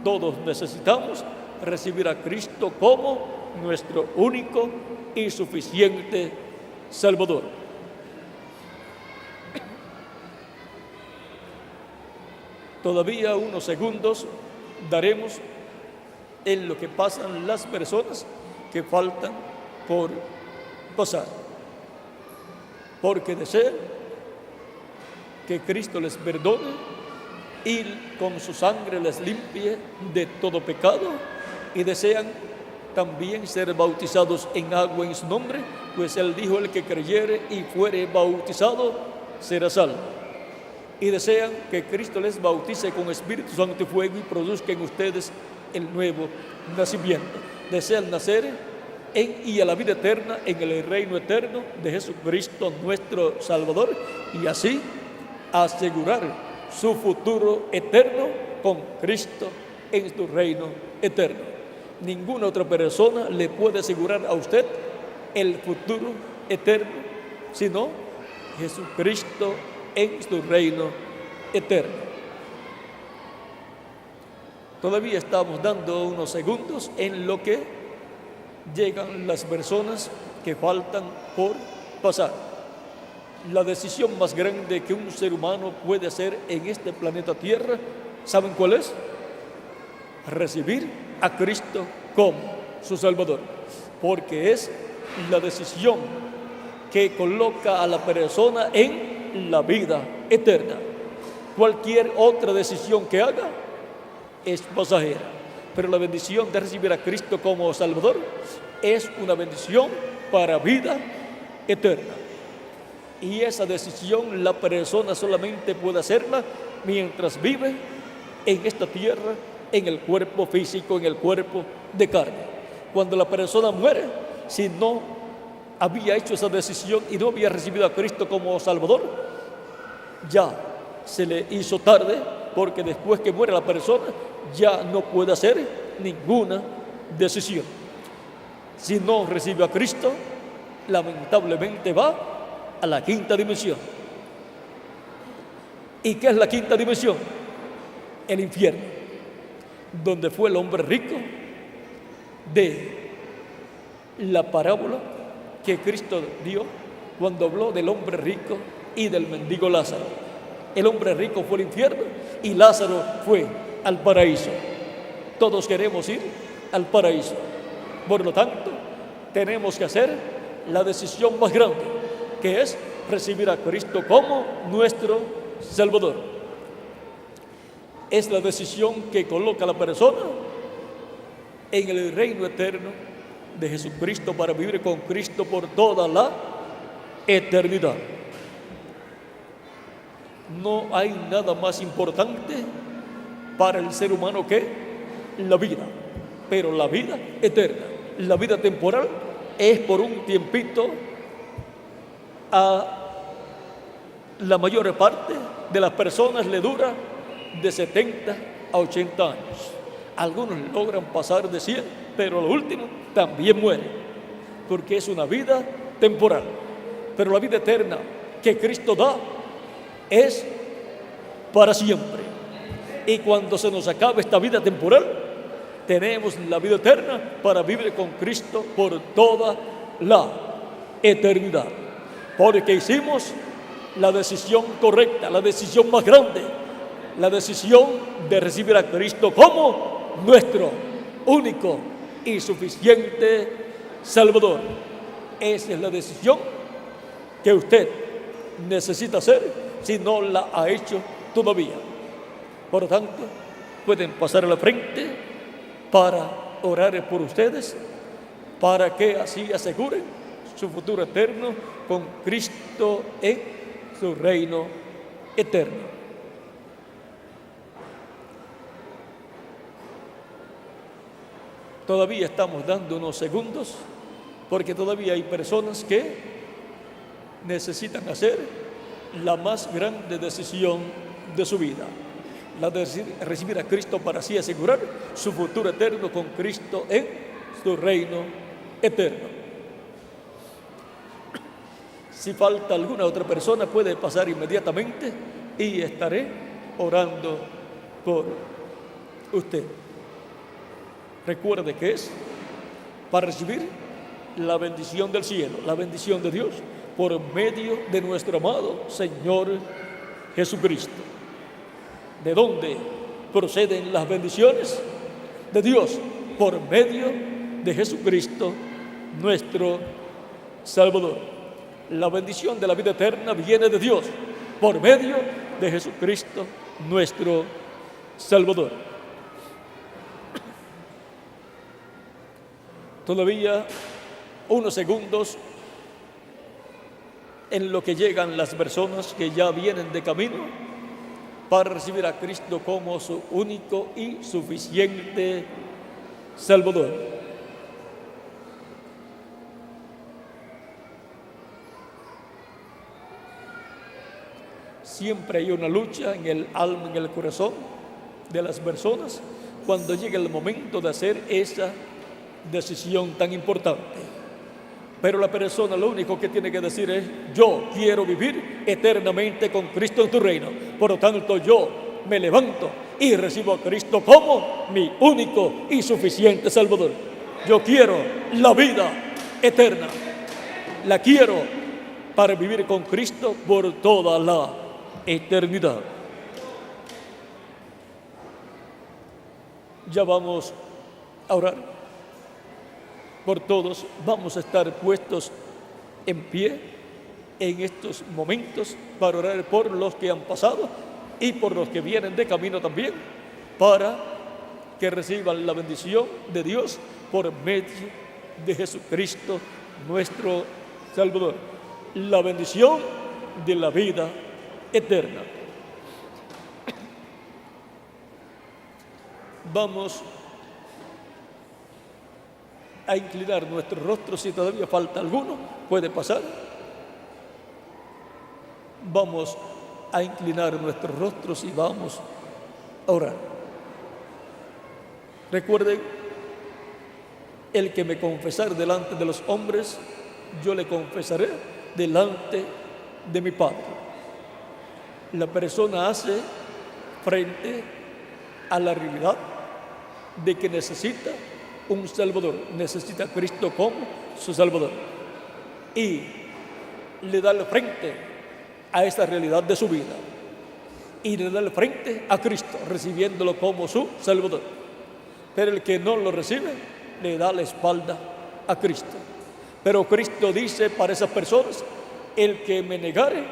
todos necesitamos recibir a Cristo como nuestro único y suficiente Salvador. Todavía unos segundos daremos en lo que pasan las personas que faltan por pasar, porque desean que Cristo les perdone y con su sangre les limpie de todo pecado, y desean también ser bautizados en agua en su nombre, pues Él dijo: el que creyere y fuere bautizado será salvo. Y desean que Cristo les bautice con Espíritu Santo y fuego y produzca en ustedes el nuevo nacimiento. Desean nacer en y a la vida eterna en el reino eterno de Jesucristo nuestro Salvador, y así asegurar su futuro eterno con Cristo en su reino eterno. Ninguna otra persona le puede asegurar a usted el futuro eterno sino Jesucristo en su reino eterno. Todavía estamos dando unos segundos en lo que llegan las personas que faltan por pasar. La decisión más grande que un ser humano puede hacer en este planeta Tierra, ¿saben cuál es? Recibir a Cristo como su Salvador, porque es la decisión que coloca a la persona en la vida eterna. Cualquier otra decisión que haga es pasajera, pero la bendición de recibir a Cristo como Salvador es una bendición para vida eterna. Y esa decisión la persona solamente puede hacerla mientras vive en esta tierra, en el cuerpo físico, en el cuerpo de carne. Cuando la persona muere, si no había hecho esa decisión y no había recibido a Cristo como Salvador, ya se le hizo tarde, porque después que muere la persona ya no puede hacer ninguna decisión. Si no recibe a Cristo, lamentablemente va a la quinta dimensión. ¿Y qué es la quinta dimensión? El infierno, donde fue el hombre rico de la parábola que Cristo dio cuando habló del hombre rico y del mendigo Lázaro. El hombre rico fue al infierno y Lázaro fue al paraíso. Todos queremos ir al paraíso. Por lo tanto, tenemos que hacer la decisión más grande, que es recibir a Cristo como nuestro Salvador. Es la decisión que coloca a la persona en el reino eterno de Jesucristo para vivir con Cristo por toda la eternidad. No hay nada más importante para el ser humano que la vida, pero la vida eterna. La vida temporal es por un tiempito a la mayor parte de las personas le dura de 70 a 80 años. Algunos logran pasar de 100, pero lo último también mueren, porque es una vida temporal. Pero la vida eterna que Cristo da es para siempre. Y cuando se nos acabe esta vida temporal, tenemos la vida eterna para vivir con Cristo por toda la eternidad. Porque hicimos la decisión correcta, la decisión más grande, la decisión de recibir a Cristo como nuestro único y suficiente Salvador. Esa es la decisión que usted necesita hacer si no la ha hecho todavía. Por lo tanto, pueden pasar a la frente para orar por ustedes, para que así aseguren su futuro eterno con Cristo en su reino eterno. Todavía estamos dando unos segundos porque todavía hay personas que necesitan hacer la más grande decisión de su vida, la de recibir a Cristo para así asegurar su futuro eterno con Cristo en su reino eterno. Si falta alguna otra persona, puede pasar inmediatamente y estaré orando por usted. Recuerde que es para recibir la bendición del cielo, la bendición de Dios, por medio de nuestro amado Señor Jesucristo. ¿De dónde proceden las bendiciones? De Dios, por medio de Jesucristo, nuestro Salvador. La bendición de la vida eterna viene de Dios, por medio de Jesucristo, nuestro Salvador. Todavía unos segundos en lo que llegan las personas que ya vienen de camino para recibir a Cristo como su único y suficiente Salvador. Siempre hay una lucha en el alma, en el corazón de las personas cuando llega el momento de hacer esa decisión tan importante. Pero la persona lo único que tiene que decir es: yo quiero vivir eternamente con Cristo en tu reino. Por lo tanto, yo me levanto y recibo a Cristo como mi único y suficiente Salvador. Yo quiero la vida eterna. La quiero para vivir con Cristo por toda la eternidad. Ya vamos a orar por todos. Vamos a estar puestos en pie en estos momentos para orar por los que han pasado y por los que vienen de camino también, para que reciban la bendición de Dios por medio de Jesucristo nuestro Salvador, la bendición de la vida eterna. Vamos a inclinar nuestro rostro. Si todavía falta alguno, puede pasar. Vamos a inclinar nuestros rostros y vamos a orar. Recuerden, el que me confesar delante de los hombres, yo le confesaré delante de mi Padre. La persona hace frente a la realidad de que necesita un Salvador, necesita a Cristo como su Salvador, y le da el frente a esta realidad de su vida y le da el frente a Cristo, recibiéndolo como su Salvador. Pero el que no lo recibe, le da la espalda a Cristo. Pero Cristo dice para esas personas: el que me negare,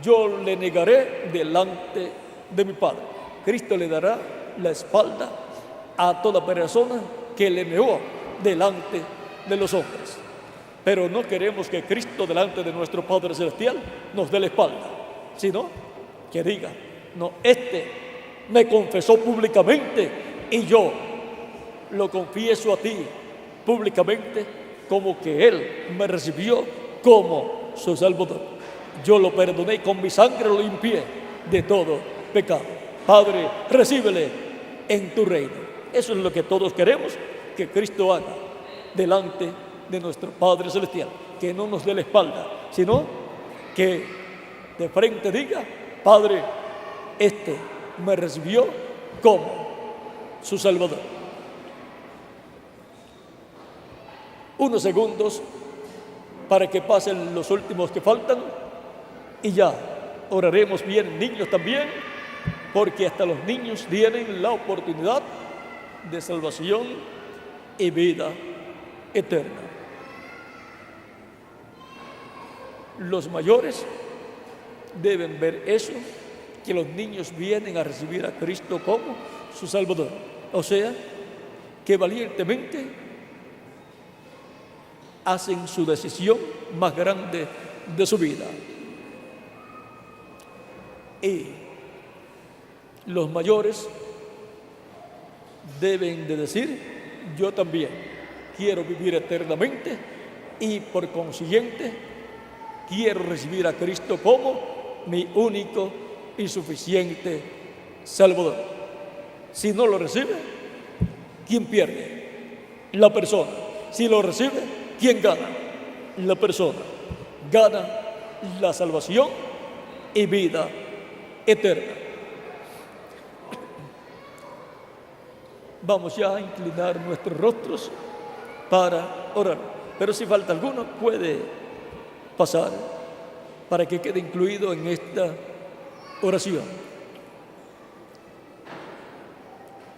yo le negaré delante de mi Padre. Cristo le dará la espalda a toda persona que le negó delante de los hombres. Pero no queremos que Cristo delante de nuestro Padre Celestial nos dé la espalda, sino que diga: no, este me confesó públicamente y yo lo confieso a ti públicamente como que Él me recibió como su Salvador. Yo lo perdoné, con mi sangre lo limpié de todo pecado. Padre, recíbele en tu reino. Eso es lo que todos queremos que Cristo haga delante de nuestro Padre Celestial. Que no nos dé la espalda, sino que de frente diga: Padre, este me recibió como su Salvador. Unos segundos para que pasen los últimos que faltan y ya oraremos bien, niños también, porque hasta los niños tienen la oportunidad de salvación y vida eterna. Los mayores deben ver eso, que los niños vienen a recibir a Cristo como su Salvador. O sea, que valientemente hacen su decisión más grande de su vida. Y los mayores deben de decir: yo también quiero vivir eternamente y por consiguiente quiero recibir a Cristo como mi único y suficiente Salvador. Si no lo recibe, ¿quién pierde? La persona. Si lo recibe, ¿quién gana? La persona. Gana la salvación y vida eterna. Vamos ya a inclinar nuestros rostros para orar. Pero si falta alguno, puede pasar para que quede incluido en esta oración.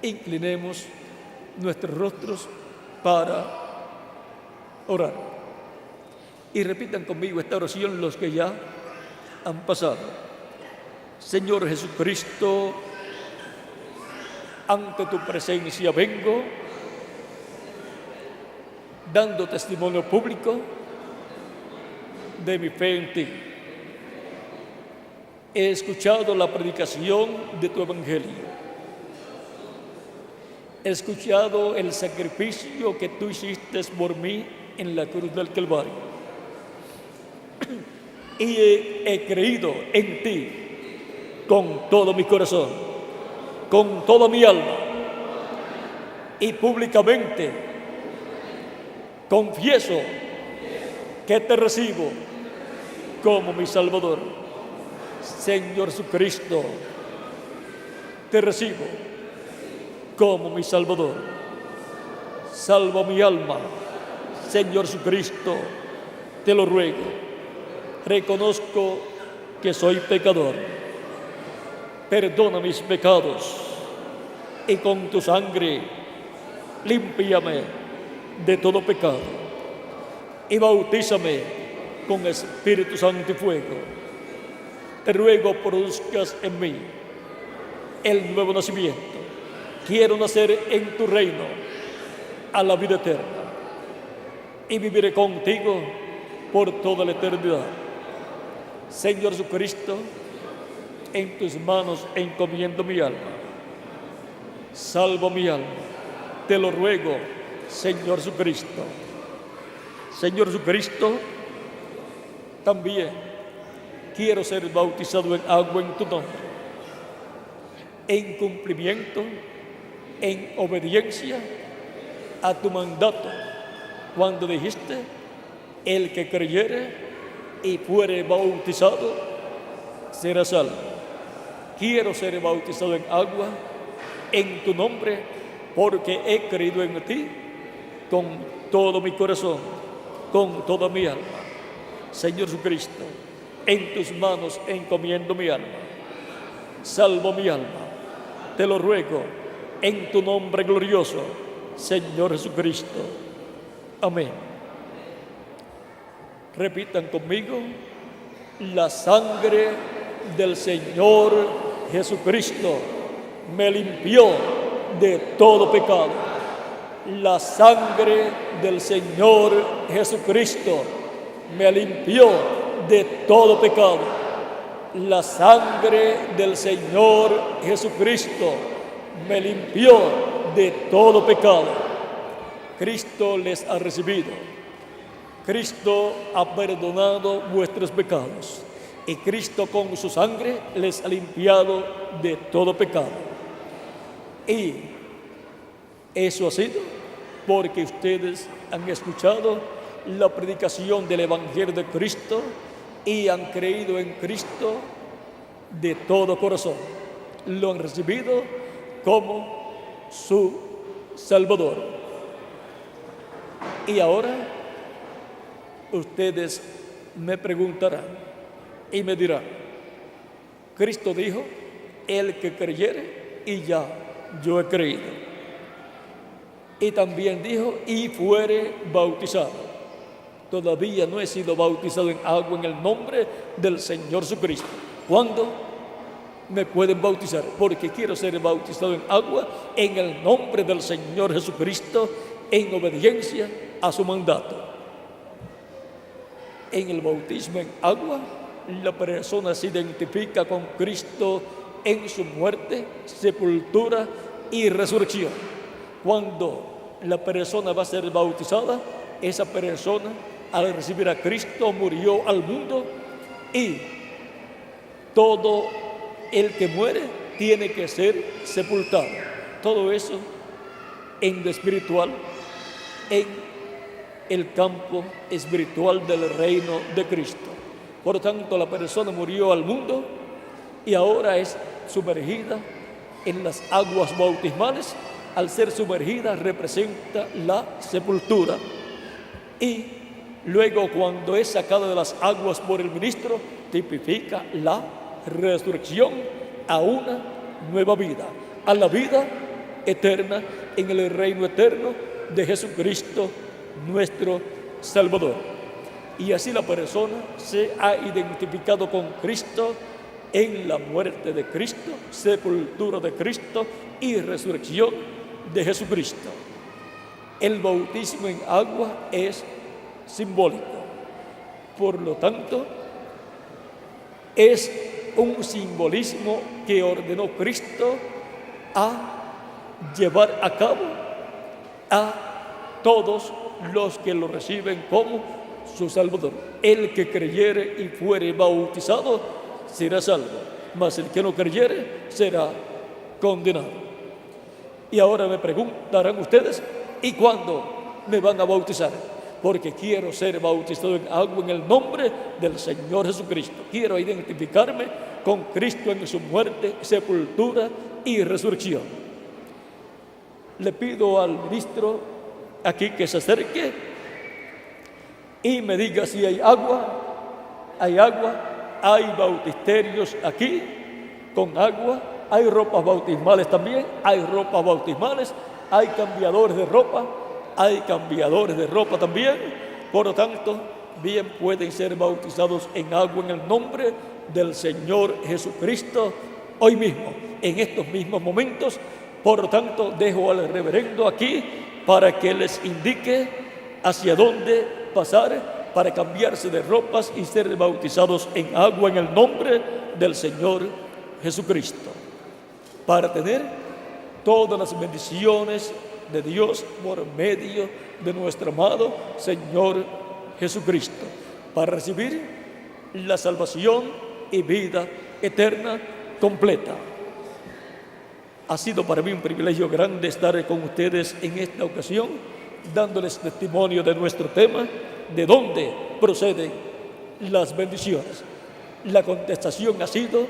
Inclinemos nuestros rostros para orar. Y repitan conmigo esta oración los que ya han pasado. Señor Jesucristo, ante tu presencia vengo, dando testimonio público de mi fe en ti. He escuchado la predicación de tu evangelio. He escuchado el sacrificio que tú hiciste por mí en la cruz del Calvario. Y he creído en ti con todo mi corazón, con toda mi alma. Y públicamente confieso que te recibo como mi Salvador. Señor Jesucristo, te recibo como mi Salvador. Salva mi alma, Señor Jesucristo, te lo ruego. Reconozco que soy pecador. Perdona mis pecados y con tu sangre límpiame de todo pecado y bautízame con Espíritu Santo y fuego. Te ruego produzcas en mí el nuevo nacimiento. Quiero nacer en tu reino a la vida eterna y viviré contigo por toda la eternidad. Señor Jesucristo, en tus manos encomiendo mi alma. Salva mi alma. Te lo ruego, Señor Jesucristo. Señor Jesucristo, también quiero ser bautizado en agua en tu nombre, en cumplimiento, en obediencia a tu mandato, cuando dijiste: el que creyere y fuere bautizado será salvo. Quiero ser bautizado en agua en tu nombre, porque he creído en ti con todo mi corazón, con toda mi alma. Señor Jesucristo, en tus manos encomiendo mi alma. Salvo mi alma. Te lo ruego en tu nombre glorioso, Señor Jesucristo. Amén. Repitan conmigo: la sangre del Señor Jesucristo me limpió de todo pecado. La sangre del Señor Jesucristo me limpió de todo pecado. La sangre del Señor Jesucristo me limpió de todo pecado. Cristo les ha recibido. Cristo ha perdonado vuestros pecados y Cristo con su sangre les ha limpiado de todo pecado. Y eso ha sido porque ustedes han escuchado la predicación del Evangelio de Cristo y han creído en Cristo de todo corazón. Lo han recibido como su Salvador. Y ahora ustedes me preguntarán y me dirán: Cristo dijo, el que creyere, y ya yo he creído. Y también dijo, y fuere bautizado. Todavía no he sido bautizado en agua en el nombre del Señor Jesucristo. ¿Cuándo me pueden bautizar? Porque quiero ser bautizado en agua en el nombre del Señor Jesucristo, en obediencia a su mandato. En el bautismo en agua, la persona se identifica con Cristo en su muerte, sepultura y resurrección. Cuando la persona va a ser bautizada, esa persona, al recibir a Cristo, murió al mundo, y todo el que muere tiene que ser sepultado. Todo eso en lo espiritual, en el campo espiritual del reino de Cristo. Por lo tanto, la persona murió al mundo y ahora es sumergida en las aguas bautismales. Al ser sumergida representa la sepultura. Y luego, cuando es sacada de las aguas por el ministro, tipifica la resurrección a una nueva vida, a la vida eterna en el reino eterno de Jesucristo, nuestro Salvador. Y así la persona se ha identificado con Cristo en la muerte de Cristo, sepultura de Cristo y resurrección de Jesucristo. El bautismo en agua es simbólico. Por lo tanto, es un simbolismo que ordenó Cristo a llevar a cabo a todos los que lo reciben como su Salvador. El que creyere y fuere bautizado será salvo, mas el que no creyere será condenado. Y ahora me preguntarán ustedes, ¿y cuándo me van a bautizar? Porque quiero ser bautizado en agua en el nombre del Señor Jesucristo. Quiero identificarme con Cristo en su muerte, sepultura y resurrección. Le pido al ministro aquí que se acerque y me diga si hay agua. Hay agua, hay bautisterios aquí con agua. Hay ropas bautismales también, hay ropas bautismales, hay cambiadores de ropa, hay cambiadores de ropa también. Por lo tanto, bien pueden ser bautizados en agua en el nombre del Señor Jesucristo hoy mismo, en estos mismos momentos. Por lo tanto, dejo al reverendo aquí para que les indique hacia dónde pasar para cambiarse de ropas y ser bautizados en agua en el nombre del Señor Jesucristo, para tener todas las bendiciones de Dios por medio de nuestro amado Señor Jesucristo, para recibir la salvación y vida eterna completa. Ha sido para mí un privilegio grande estar con ustedes en esta ocasión, dándoles testimonio de nuestro tema, de dónde proceden las bendiciones. La contestación ha sido: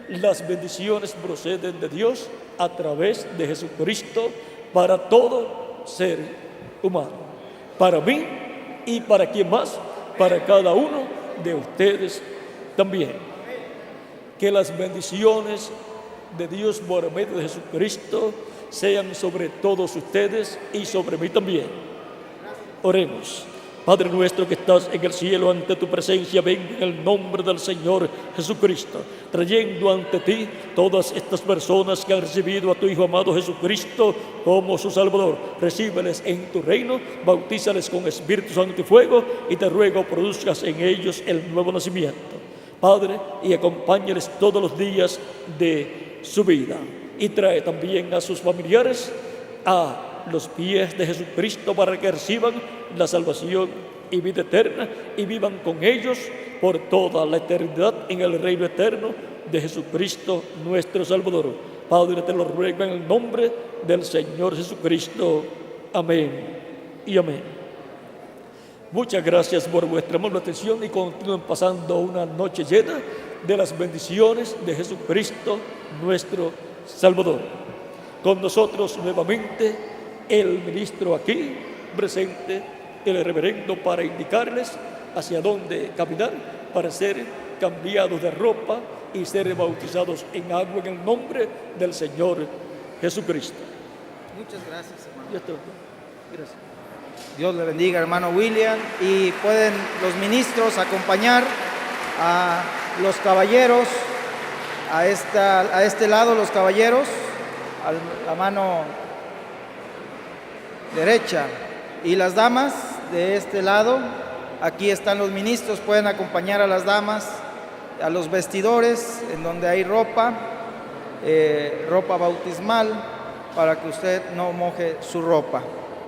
las bendiciones proceden de Dios a través de Jesucristo para todo ser humano, para mí y para quien más, para cada uno de ustedes también. Que las bendiciones de Dios por medio de Jesucristo sean sobre todos ustedes y sobre mí también. Oremos. Padre nuestro que estás en el cielo, ante tu presencia vengo en el nombre del Señor Jesucristo, trayendo ante ti todas estas personas que han recibido a tu Hijo amado Jesucristo como su Salvador. Recíbeles en tu reino, bautízales con Espíritu Santo y fuego, y te ruego produzcas en ellos el nuevo nacimiento. Padre, y acompáñales todos los días de su vida, y trae también a sus familiares a los pies de Jesucristo para que reciban la salvación y vida eterna, y vivan con ellos por toda la eternidad en el reino eterno de Jesucristo nuestro Salvador. Padre, te lo ruego en el nombre del Señor Jesucristo. Amén y amén. Muchas gracias por vuestra amable atención y continúen pasando una noche llena de las bendiciones de Jesucristo nuestro Salvador. Con nosotros nuevamente el ministro aquí presente, el reverendo, para indicarles hacia dónde caminar para ser cambiados de ropa y ser bautizados en agua en el nombre del Señor Jesucristo. Muchas gracias, hermano. Dios te bendiga. Gracias. Dios le bendiga, hermano William. Y pueden los ministros acompañar a los caballeros, a este lado los caballeros, a la mano derecha, y las damas de este lado. Aquí están los ministros, pueden acompañar a las damas a los vestidores en donde hay ropa bautismal, para que usted no moje su ropa.